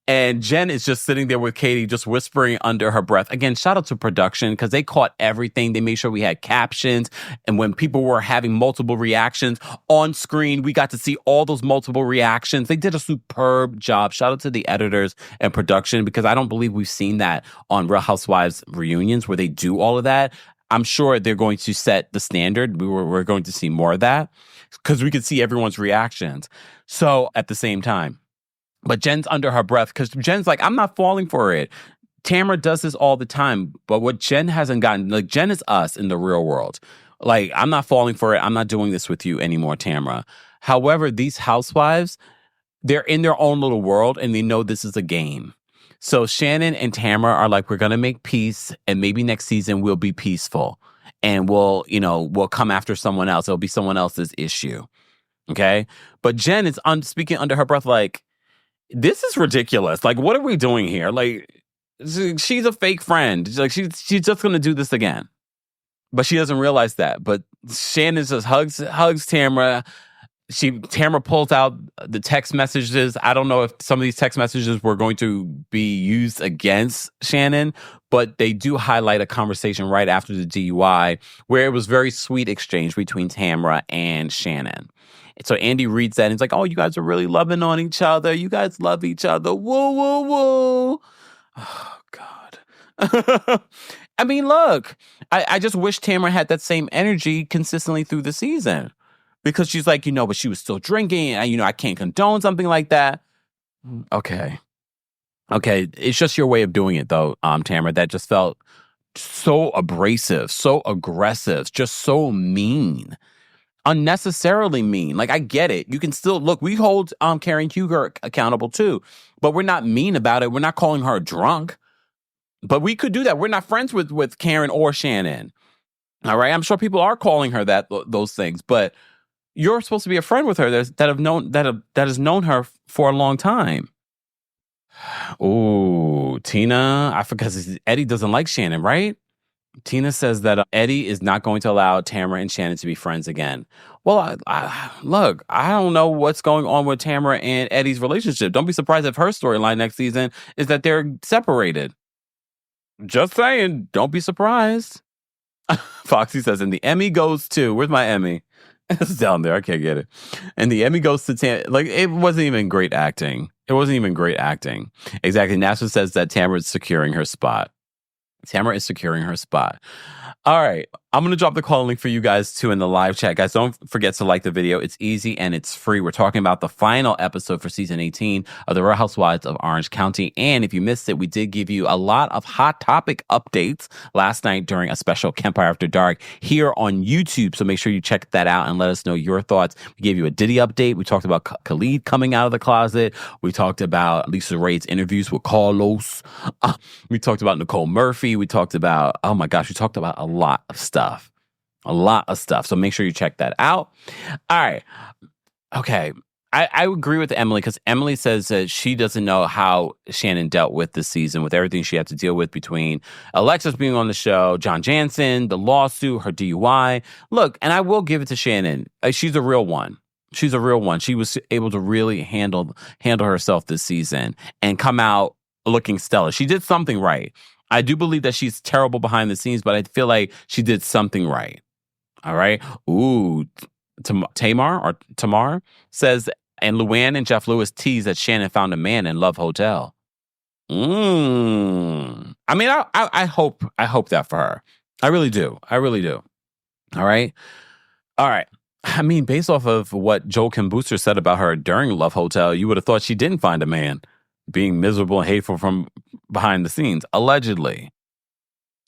And Jen is just sitting there with Katie, just whispering under her breath. Again, shout out to production because they caught everything. They made sure we had captions. And when people were having multiple reactions on screen, we got to see all those multiple reactions. They did a superb job. Shout out to the editors and production because I don't believe we've seen that on Real Housewives reunions where they do all of that. I'm sure they're going to set the standard. We're going to see more of that because we could see everyone's reactions. So at the same time. But Jen's under her breath because Jen's like, I'm not falling for it. Tamra does this all the time. But what Jen hasn't gotten, like Jen is us in the real world. Like, I'm not falling for it. I'm not doing this with you anymore, Tamra. However, these housewives, they're in their own little world and they know this is a game. So Shannon and Tamra are like, we're going to make peace and maybe next season we'll be peaceful and we'll come after someone else. It'll be someone else's issue. Okay. But Jen is speaking under her breath like, this is ridiculous. Like, what are we doing here? Like, she's a fake friend. She's just gonna do this again. But she doesn't realize that. But Shannon just hugs Tamra. Tamra pulls out the text messages. I don't know if some of these text messages were going to be used against Shannon, but they do highlight a conversation right after the DUI where it was very sweet exchange between Tamra and Shannon. So Andy reads that and he's like, oh, you guys are really loving on each other. You guys love each other. Woo, woo, woo. Oh, God. I mean, look, I just wish Tamra had that same energy consistently through the season. Because she's like, but she was still drinking. And, I can't condone something like that. Okay. It's just your way of doing it, though, Tamra. That just felt so abrasive, so aggressive, just so mean. Unnecessarily mean. Like, I get it. You can still, look, we hold Karen Huger accountable, too. But we're not mean about it. We're not calling her drunk. But we could do that. We're not friends with Karen or Shannon. All right? I'm sure people are calling her those things. But you're supposed to be a friend with her that has known her for a long time. Ooh, Tina, I forgot. Eddie doesn't like Shannon, right? Tina says that Eddie is not going to allow Tamra and Shannon to be friends again. Well, look, I don't know what's going on with Tamra and Eddie's relationship. Don't be surprised if her storyline next season is that they're separated. Just saying, don't be surprised. Foxy says, and the Emmy goes to, where's my Emmy? It's down there. I can't get it. And the Emmy goes to Tamra. Like, it wasn't even great acting. Exactly. NASA says that Tamra is securing her spot. All right. I'm going to drop the call link for you guys too in the live chat. Guys, don't forget to like the video. It's easy and it's free. We're talking about the final episode for season 18 of the Real Housewives of Orange County. And if you missed it, we did give you a lot of hot topic updates last night during a special Kempire After Dark here on YouTube. So make sure you check that out and let us know your thoughts. We gave you a Diddy update. We talked about Khalid coming out of the closet. We talked about Lisa Raide's interviews with Carlos. We talked about Nicole Murphy. We talked about, oh my gosh, we talked about a lot of stuff. So make sure you check that out. All right. Okay. I agree with Emily because Emily says that she doesn't know how Shannon dealt with this season with everything she had to deal with between Alexis being on the show, John Jansen, the lawsuit, her DUI. Look, and I will give it to Shannon. She's a real one. She was able to really handle herself this season and come out looking stellar. She did something right. I do believe that she's terrible behind the scenes, but I feel like she did something right. All right. Ooh, Tamar says, and Luann and Jeff Lewis tease that Shannon found a man in Love Hotel. I mean, I hope that for her. I really do. All right. I mean, based off of what Joel Kim Booster said about her during Love Hotel, you would have thought she didn't find a man. Being miserable and hateful from behind the scenes, allegedly.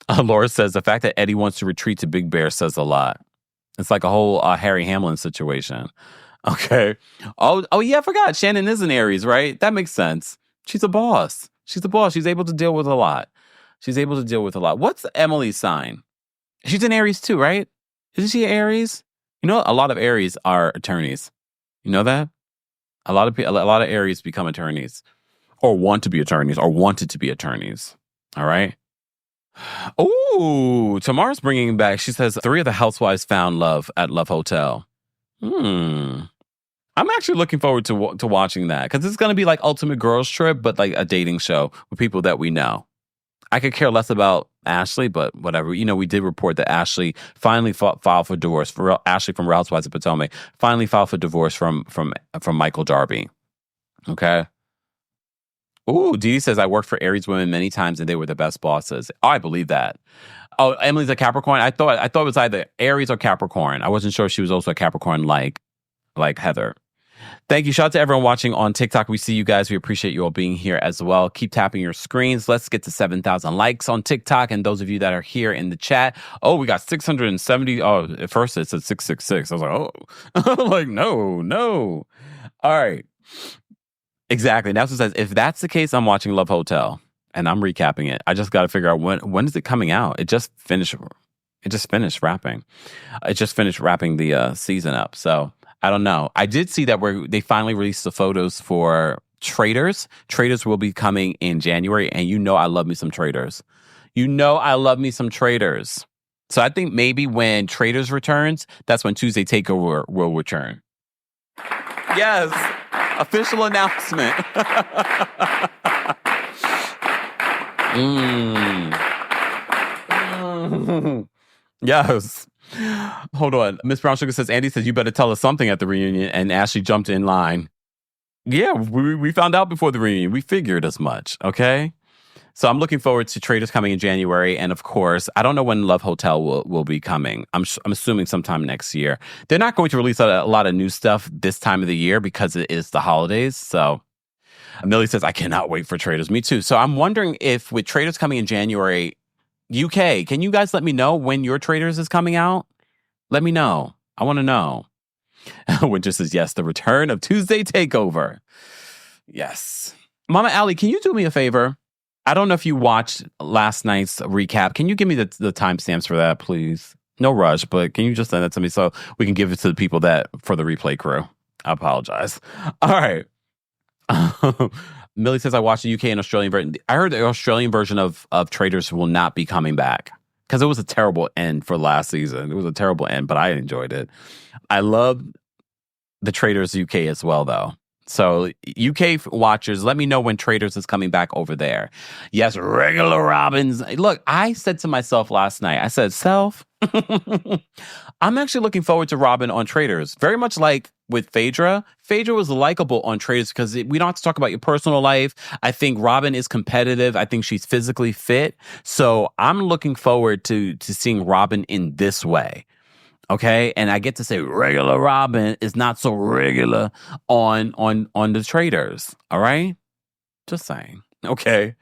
Laura says the fact that Eddie wants to retreat to Big Bear says a lot. It's like a whole Harry Hamlin situation. Okay. Oh yeah, I forgot. Shannon is an Aries, right? That makes sense. She's a boss. She's able to deal with a lot. What's Emily's sign? She's an Aries too, right? Isn't she an Aries? A lot of Aries are attorneys. You know that? A lot of Aries become attorneys. Or want to be attorneys, or wanted to be attorneys. All right? Ooh, Tamara's bringing back, she says, 3 of the housewives found love at Love Hotel. I'm actually looking forward to watching that, because it's going to be like Ultimate Girls Trip, but like a dating show with people that we know. I could care less about Ashley, but whatever. We did report that Ashley finally filed for divorce. Ashley from Real Housewives of Potomac finally filed for divorce from Michael Darby. Okay? Ooh, Dee says, I worked for Aries women many times and they were the best bosses. Oh, I believe that. Oh, Emily's a Capricorn? I thought it was either Aries or Capricorn. I wasn't sure if she was also a Capricorn like Heather. Thank you. Shout out to everyone watching on TikTok. We see you guys. We appreciate you all being here as well. Keep tapping your screens. Let's get to 7,000 likes on TikTok. And those of you that are here in the chat, we got 670. Oh, at first it said 666. I was like, oh, like, no. All right. Exactly. Nelson says, if that's the case, I'm watching Love Hotel and I'm recapping it. I just got to figure out when is it coming out? It just finished wrapping. It just finished wrapping the season up. So I don't know. I did see that they finally released the photos for Traitors. Traitors will be coming in January, and I love me some Traitors. I love me some Traitors. So I think maybe when Traitors returns, that's when Tuesday Takeover will return. Yes, official announcement. Yes. Hold on. Miss Brown Sugar says, Andy says, you better tell us something at the reunion. And Ashley jumped in line. Yeah, we found out before the reunion. We figured as much, okay? So I'm looking forward to Traitors coming in January. And of course, I don't know when Love Hotel will be coming. I'm assuming sometime next year. They're not going to release a lot of new stuff this time of the year because it is the holidays. So Millie says, I cannot wait for Traitors. Me too. So I'm wondering if with Traitors coming in January, UK, can you guys let me know when your Traitors is coming out? Let me know. I want to know. Winter says, yes, the return of Tuesday Takeover. Yes. Mama Allie, can you do me a favor? I don't know if you watched last night's recap. Can you give me the timestamps for that, please? No rush, but can you just send that to me so we can give it to the people for the replay crew? I apologize. All right. Millie says, I watched the UK and Australian version. I heard the Australian version of Traitors will not be coming back because it was a terrible end for last season. It was a terrible end, but I enjoyed it. I love the Traitors UK as well, though. So UK watchers, let me know when Traitors is coming back over there. Yes, regular Robins. Look, I said to myself last night, I said, self, I'm actually looking forward to Robin on Traitors. Very much like with Phaedra. Phaedra was likable on Traitors because we don't have to talk about your personal life. I think Robin is competitive. I think she's physically fit. So I'm looking forward to seeing Robin in this way. Okay, and I get to say regular Robin is not so regular on the Traitors. All right, just saying. Okay,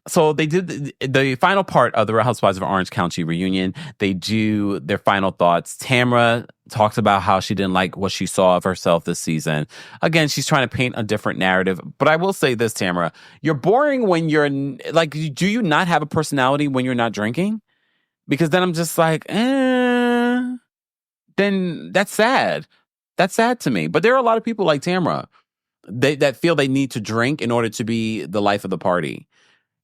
so they did the final part of the Real Housewives of Orange County reunion. They do their final thoughts. Tamra talks about how she didn't like what she saw of herself this season. Again, she's trying to paint a different narrative. But I will say this, Tamra, you're boring when you're like. Do you not have a personality when you're not drinking? Because then I'm just like, then that's sad. That's sad to me. But there are a lot of people like Tamra that feel they need to drink in order to be the life of the party.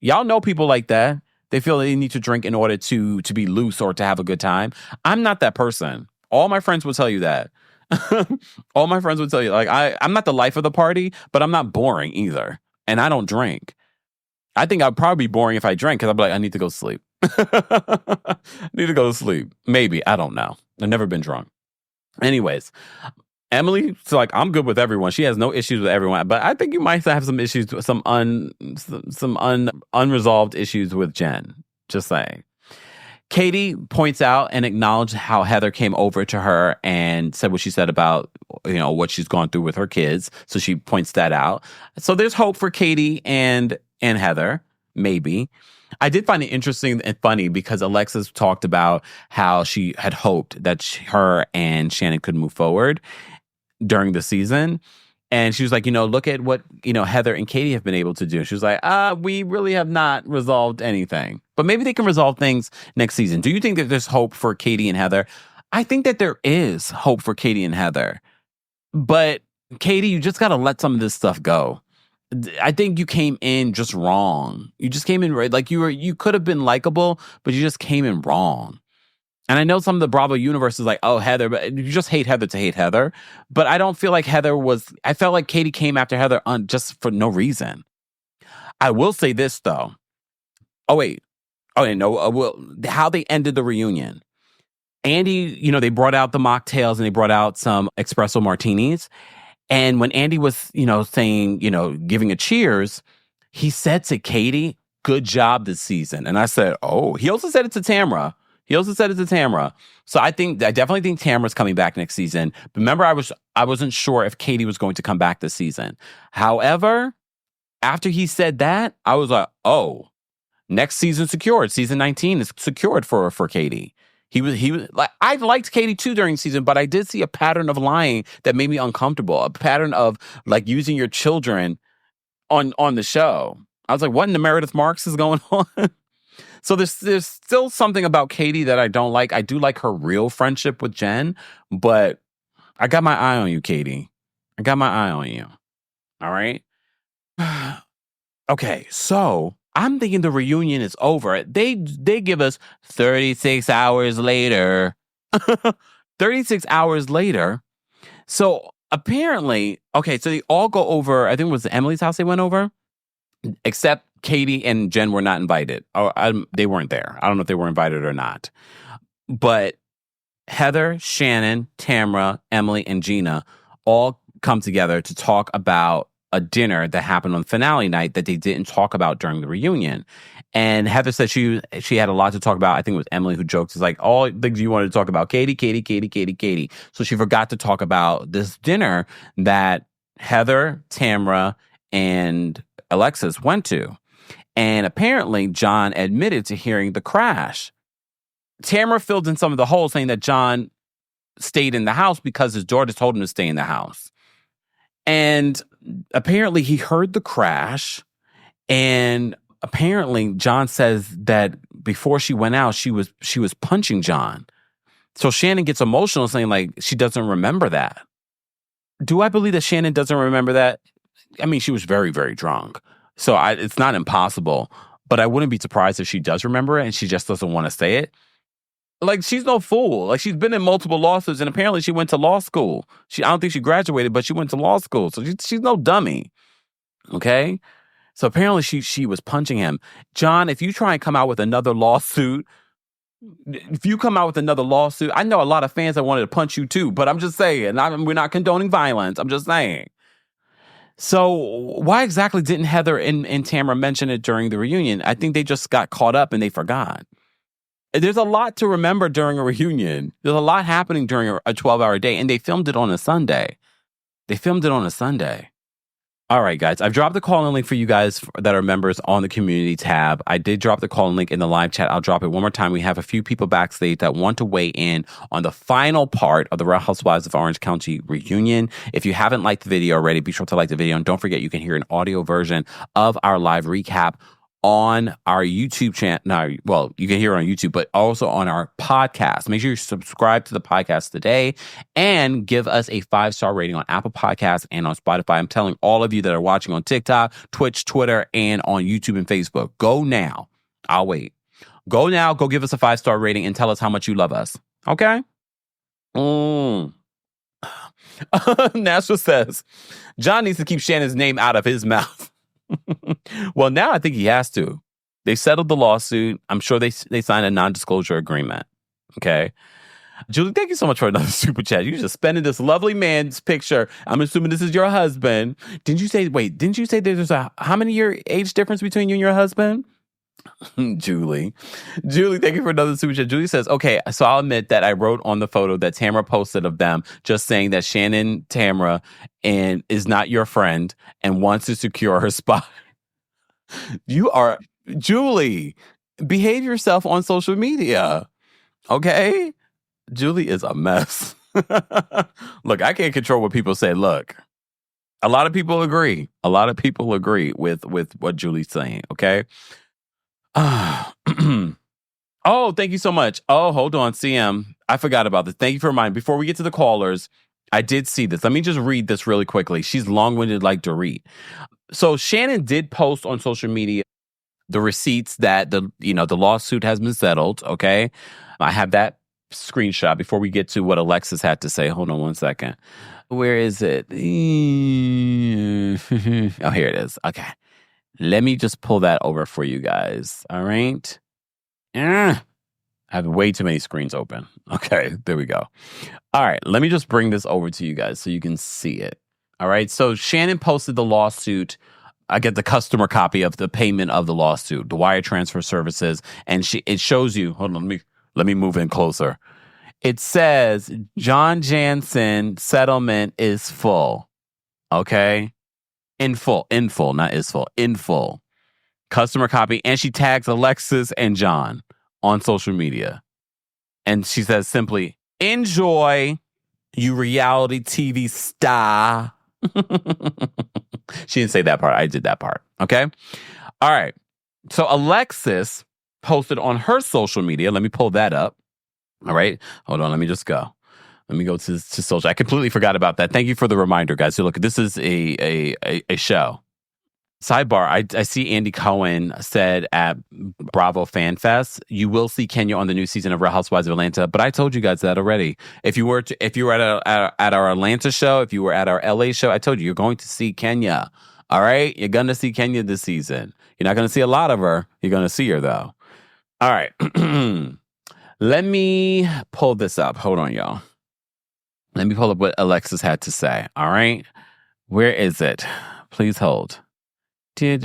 Y'all know people like that. They feel they need to drink in order to be loose or to have a good time. I'm not that person. All my friends will tell you that. All my friends would tell you, like, I'm not the life of the party, but I'm not boring either. And I don't drink. I think I'd probably be boring if I drank because I'd be like, I need to go sleep. I need to go to sleep. Maybe. I don't know. I've never been drunk. Anyways, Emily's like, I'm good with everyone. She has no issues with everyone. But I think you might have some issues, some unresolved issues with Jen. Just saying. Katie points out and acknowledged how Heather came over to her and said what she said about, what she's gone through with her kids. So she points that out. So there's hope for Katie and Heather, maybe. I did find it interesting and funny because Alexis talked about how she had hoped that her and Shannon could move forward during the season. And she was like, look at what, Heather and Katie have been able to do. She was like, we really have not resolved anything. But maybe they can resolve things next season. Do you think that there's hope for Katie and Heather? I think that there is hope for Katie and Heather. But Katie, you just got to let some of this stuff go. I think you came in just wrong. You just came in like you could have been likable, but you just came in wrong. And I know some of the Bravo universe is like, oh, Heather, but you just hate Heather to hate Heather. But I don't feel like I felt like Katie came after Heather just for no reason. I will say this though. Oh wait, no. How they ended the reunion. Andy, they brought out the mocktails and they brought out some espresso martinis. And when Andy was, saying, giving a cheers, he said to Katie, good job this season. And I said, oh, he also said it to Tamra. So I definitely think Tamra's coming back next season. But remember, I wasn't sure if Katie was going to come back this season. However, after he said that, I was like, oh, next season secured. Season 19 is secured for Katie. He was like, I liked Katie too during the season, but I did see a pattern of lying that made me uncomfortable. A pattern of like using your children on the show. I was like, what in the Meredith Marks is going on? So there's still something about Katie that I don't like. I do like her real friendship with Jen, but I got my eye on you, Katie. I got my eye on you. All right. Okay, so I'm thinking the reunion is over. They give us 36 hours later. 36 hours later. So apparently, okay, so they all go over, I think it was Emily's house they went over, except Katie and Jen were not invited. They weren't there. I don't know if they were invited or not. But Heather, Shannon, Tamra, Emily, and Gina all come together to talk about a dinner that happened on finale night that they didn't talk about during the reunion. And Heather said she had a lot to talk about. I think it was Emily who joked. It's like, all things you wanted to talk about, Katie. So she forgot to talk about this dinner that Heather, Tamra, and Alexis went to. And apparently John admitted to hearing the crash. Tamra filled in some of the holes, saying that John stayed in the house because his daughter told him to stay in the house. And apparently he heard the crash, and apparently John says that before she went out, she was punching John. So Shannon gets emotional, saying like she doesn't remember that. Do I believe that Shannon doesn't remember that? I mean, she was very, very drunk. So it's not impossible, but I wouldn't be surprised if she does remember it and she just doesn't want to say it. Like, she's no fool. Like, she's been in multiple lawsuits, and apparently she went to law school. I don't think she graduated, but she went to law school. So she's no dummy. Okay? So apparently she was punching him. John, if you try and come out with another lawsuit, I know a lot of fans that wanted to punch you too, but I'm just saying, we're not condoning violence. I'm just saying. So why exactly didn't Heather and Tamra mention it during the reunion? I think they just got caught up and they forgot. There's a lot to remember during a reunion. There's a lot happening during a 12-hour day, and they filmed it on a Sunday. All right, guys. I've dropped the call-in link for you guys that are members on the community tab. I did drop the call-in link in the live chat. I'll drop it one more time. We have a few people backstage that want to weigh in on the final part of the Real Housewives of Orange County reunion. If you haven't liked the video already, be sure to like the video. And don't forget, you can hear an audio version of our live recap on our YouTube channel. Now, well, you can hear it on YouTube, but also on our podcast. Make sure you subscribe to the podcast today and give us a 5-star rating on Apple Podcasts and on Spotify. I'm telling all of you that are watching on TikTok, Twitch, Twitter, and on YouTube and Facebook, go now. I'll wait. Go now. Go give us a 5-star rating and tell us how much you love us. Okay? Nashua says, John needs to keep Shannon's name out of his mouth. Well, now I think he has to. They settled the lawsuit. I'm sure they signed a non-disclosure agreement. Okay. Julie, thank you so much for another super chat. You just spending this lovely man's picture. I'm assuming this is your husband. Didn't you say there's how many year age difference between you and your husband? Julie, thank you for another super chat. Julie says, okay, so I'll admit that I wrote on the photo that Tamra posted of them just saying that Shannon Tamra and is not your friend and wants to secure her spot. Julie, behave yourself on social media. Okay? Julie is a mess. Look, I can't control what people say. Look, a lot of people agree. With what Julie's saying, okay? Oh, thank you so much. Oh, hold on, CM. I forgot about this. Thank you for reminding. Before we get to the callers, I did see this. Let me just read this really quickly. She's long-winded like Dorit. So Shannon did post on social media the receipts that the lawsuit has been settled. Okay, I have that screenshot before we get to what Alexis had to say. Hold on one second. Where is it? Oh, here it is. Okay. Let me just pull that over for you guys. All right. I have way too many screens open. Okay, there we go. All right, let me just bring this over to you guys so you can see it. All right, so Shannon posted the lawsuit. I get the customer copy of the payment of the lawsuit, the wire transfer services, and it shows you. Hold on, let me move in closer. It says John Jansen settlement is full. Okay. In full, not is full, in full. Customer copy. And she tags Alexis and John on social media. And she says simply, enjoy, you reality TV star. She didn't say that part. I did that part. Okay. All right. So Alexis posted on her social media. Let me pull that up. All right. Hold on. Let me just go. Let me go to social. I completely forgot about that. Thank you for the reminder, guys. So look, this is a show. Sidebar, I see Andy Cohen said at Bravo Fan Fest, you will see Kenya on the new season of Real Housewives of Atlanta. But I told you guys that already. If you were at our Atlanta show, if you were at our LA show, I told you you're going to see Kenya. All right? You're going to see Kenya this season. You're not going to see a lot of her. You're going to see her, though. All right. Let me pull this up. Hold on, y'all. Let me pull up what Alexis had to say. All right. Where is it? Please hold. Here it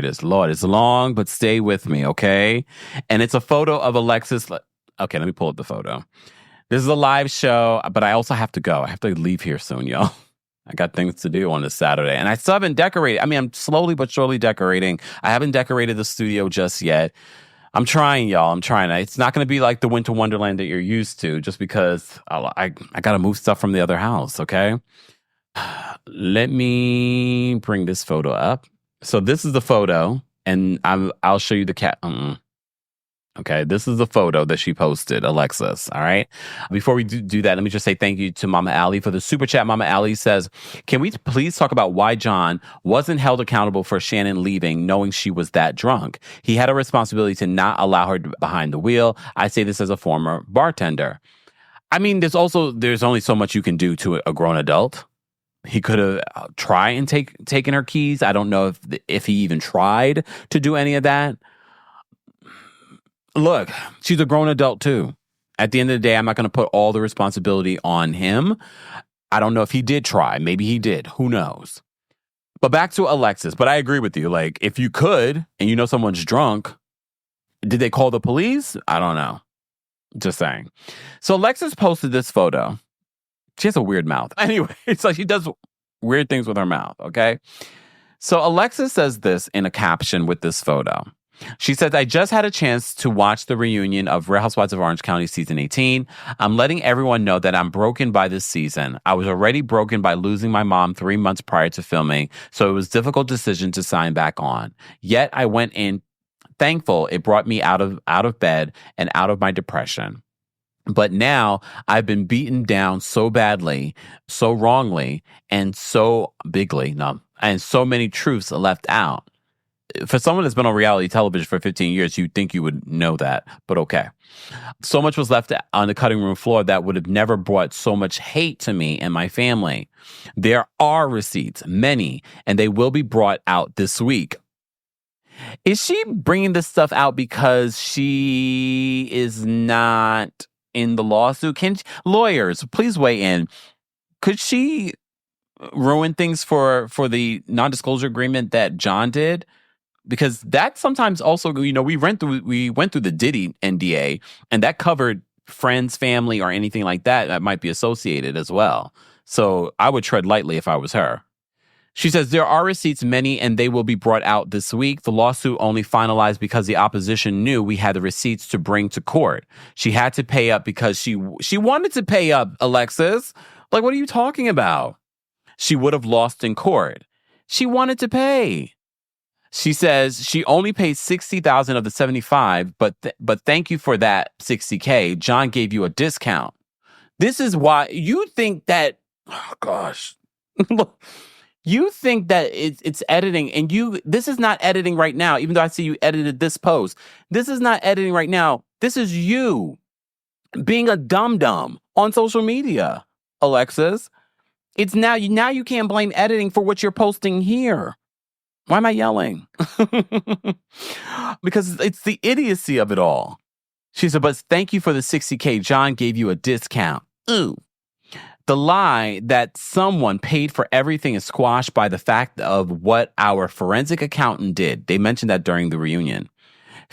is. Lord, it's long, but stay with me, okay? And it's a photo of Alexis. Okay, let me pull up the photo. This is a live show, but I also have to go. I have to leave here soon, y'all. I got things to do on this Saturday. And I still haven't decorated. I mean, I'm slowly but surely decorating. I haven't decorated the studio just yet. I'm trying, y'all. I'm trying. It's not going to be like the Winter Wonderland that you're used to just because I got to move stuff from the other house, okay? Let me bring this photo up. So this is the photo, and I'll show you the cat. Okay, this is the photo that she posted, Alexis, all right? Before we do that, let me just say thank you to Mama Allie for the super chat. Mama Allie says, can we please talk about why John wasn't held accountable for Shannon leaving knowing she was that drunk? He had a responsibility to not allow her behind the wheel. I say this as a former bartender. I mean, there's only so much you can do to a grown adult. He could have tried and taken her keys. I don't know if he even tried to do any of that. Look, she's a grown adult too. At the end of the day, I'm not going to put all the responsibility on him. I don't know if he did try. Maybe he did. Who knows? But back to Alexis. But I agree with you. Like, if you could, and you know someone's drunk, did they call the police? I don't know. Just saying. So Alexis posted this photo. She has a weird mouth. Anyway, it's like she does weird things with her mouth, okay? So Alexis says this in a caption with this photo. She says, I just had a chance to watch the reunion of Real Housewives of Orange County season 18. I'm letting everyone know that I'm broken by this season. I was already broken by losing my mom 3 months prior to filming, so it was a difficult decision to sign back on. Yet I went in thankful it brought me out of bed and out of my depression. But now I've been beaten down so badly, so wrongly, and so bigly, and so many truths left out. For someone that's been on reality television for 15 years, you'd think you would know that, but okay. So much was left on the cutting room floor that would have never brought so much hate to me and my family. There are receipts, many, and they will be brought out this week. Is she bringing this stuff out because she is not in the lawsuit? Lawyers, please weigh in. Could she ruin things for the non-disclosure agreement that John did? Because that sometimes also, we went through the Diddy NDA, and that covered friends, family, or anything like that might be associated as well. So I would tread lightly if I was her. She says, there are receipts, many, and they will be brought out this week. The lawsuit only finalized because the opposition knew we had the receipts to bring to court. She had to pay up because she wanted to pay up, Alexis. Like, what are you talking about? She would have lost in court. She wanted to pay. She says she only paid $60,000 of the $75,000, but thank you for that $60,000. John gave you a discount. This is why you think that. Oh gosh, you think that it's editing, and this is not editing right now. Even though I see you edited this post, this is not editing right now. This is you being a dum-dum on social media, Alexis. It's now you can't blame editing for what you're posting here. Why am I yelling? Because it's the idiocy of it all. She said, but thank you for the $60,000. John gave you a discount. Ooh. The lie that someone paid for everything is squashed by the fact of what our forensic accountant did. They mentioned that during the reunion.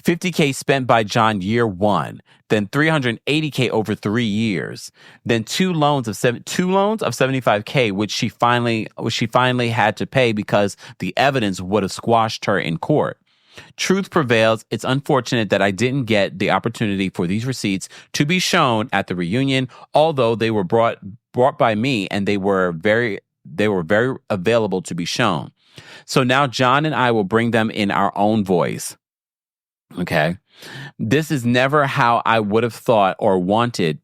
$50,000 spent by John year one, then $380,000 over 3 years, then two loans of $75,000, which she finally had to pay because the evidence would have squashed her in court. Truth prevails. It's unfortunate that I didn't get the opportunity for these receipts to be shown at the reunion, although they were brought by me and they were very available to be shown. So now John and I will bring them in our own voice. Okay. This is never how I would have thought or wanted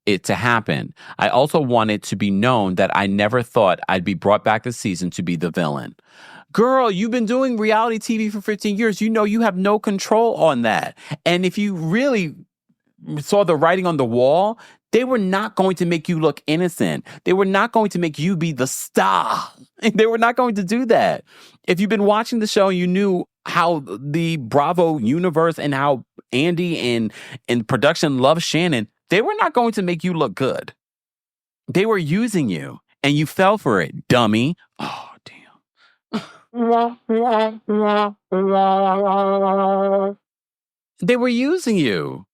it to happen. I also wanted to be known that I never thought I'd be brought back this season to be the villain. Girl, you've been doing reality TV for 15 years. You know you have no control on that. And if you really saw the writing on the wall, they were not going to make you look innocent. They were not going to make you be the star. They were not going to do that. If you've been watching the show and you knew how the Bravo universe and how Andy and production love Shannon, they were not going to make you look good. They were using you and you fell for it, dummy. Oh, damn. They were using you.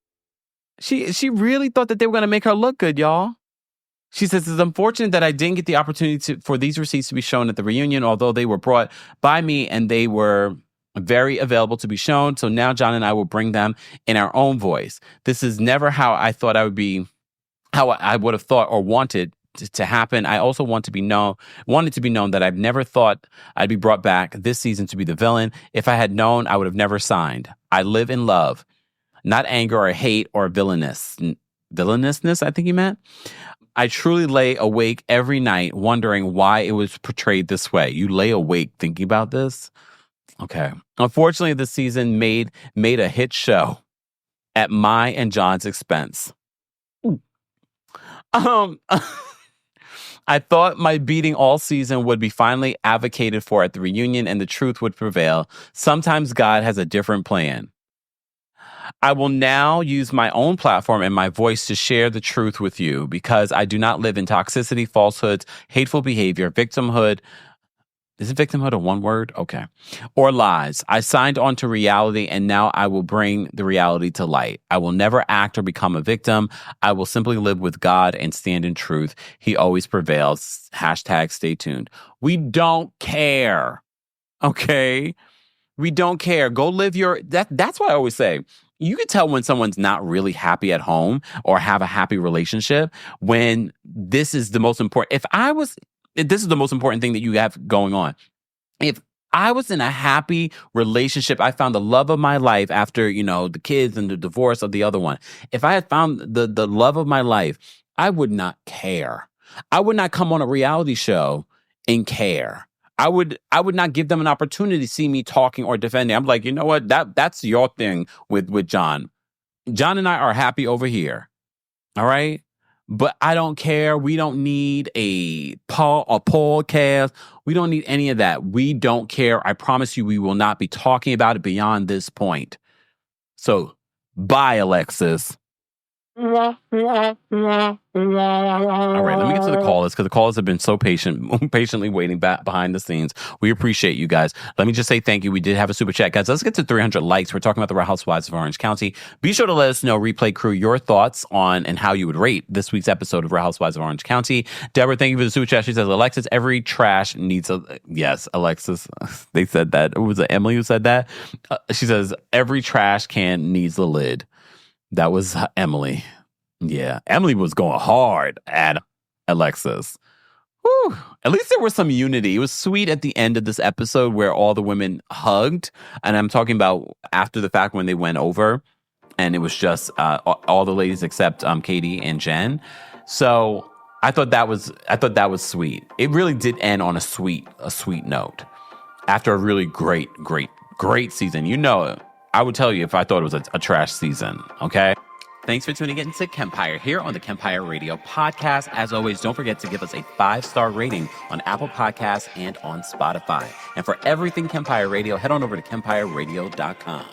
She really thought that they were going to make her look good, y'all. She says, it's unfortunate that I didn't get the opportunity for these receipts to be shown at the reunion, although they were brought by me and they were very available to be shown. So now John and I will bring them in our own voice. This is never how I thought I would be, how I would have thought or wanted to happen. I also wanted to be known that I've never thought I'd be brought back this season to be the villain. If I had known, I would have never signed. I live in love, not anger or hate or villainousness, I think he meant. I truly lay awake every night wondering why it was portrayed this way. You lay awake thinking about this? Okay. Unfortunately, this season made a hit show at my and John's expense. I thought my beating all season would be finally advocated for at the reunion and the truth would prevail. Sometimes God has a different plan. I will now use my own platform and my voice to share the truth with you because I do not live in toxicity, falsehoods, hateful behavior, victimhood. Is it victimhood a one word? Okay. Or lies. I signed on to reality and now I will bring the reality to light. I will never act or become a victim. I will simply live with God and stand in truth. He always prevails. Hashtag stay tuned. We don't care. Okay? We don't care. Go live your... That's what I always say. You can tell when someone's not really happy at home or have a happy relationship when this is the most important... This is the most important thing that you have going on. If I was in a happy relationship, I found the love of my life after, the kids and the divorce of the other one. If I had found the love of my life, I would not care. I would not come on a reality show and care. I would not give them an opportunity to see me talking or defending. I'm like, you know what? That's your thing with John. John and I are happy over here. All right? But I don't care. We don't need a podcast. We don't need any of that. We don't care. I promise you we will not be talking about it beyond this point. So, bye, Alexis. All right, let me get to the callers because the callers have been so patiently waiting back behind the scenes. We appreciate you guys. Let me just say thank you. We did have a super chat, guys. Let's get to 300 likes. We're talking about the Real Housewives of Orange County. Be sure to let us know, Replay Crew, your thoughts on and how you would rate this week's episode of Real Housewives of Orange County. Deborah, thank you for the super chat. She says, Alexis, every trash needs a... Yes, Alexis, they said that. Was it Emily who said that? She says, every trash can needs a lid. That was Emily. Yeah, Emily was going hard at Alexis. Whew. At least there was some unity. It was sweet at the end of this episode where all the women hugged. And I'm talking about after the fact when they went over. And it was just all the ladies except Katie and Jen. So I thought that was sweet. It really did end on a sweet note. After a really great season. I would tell you if I thought it was a trash season, okay? Thanks for tuning in to Kempire here on the Kempire Radio Podcast. As always, don't forget to give us a 5-star rating on Apple Podcasts and on Spotify. And for everything Kempire Radio, head on over to KempireRadio.com.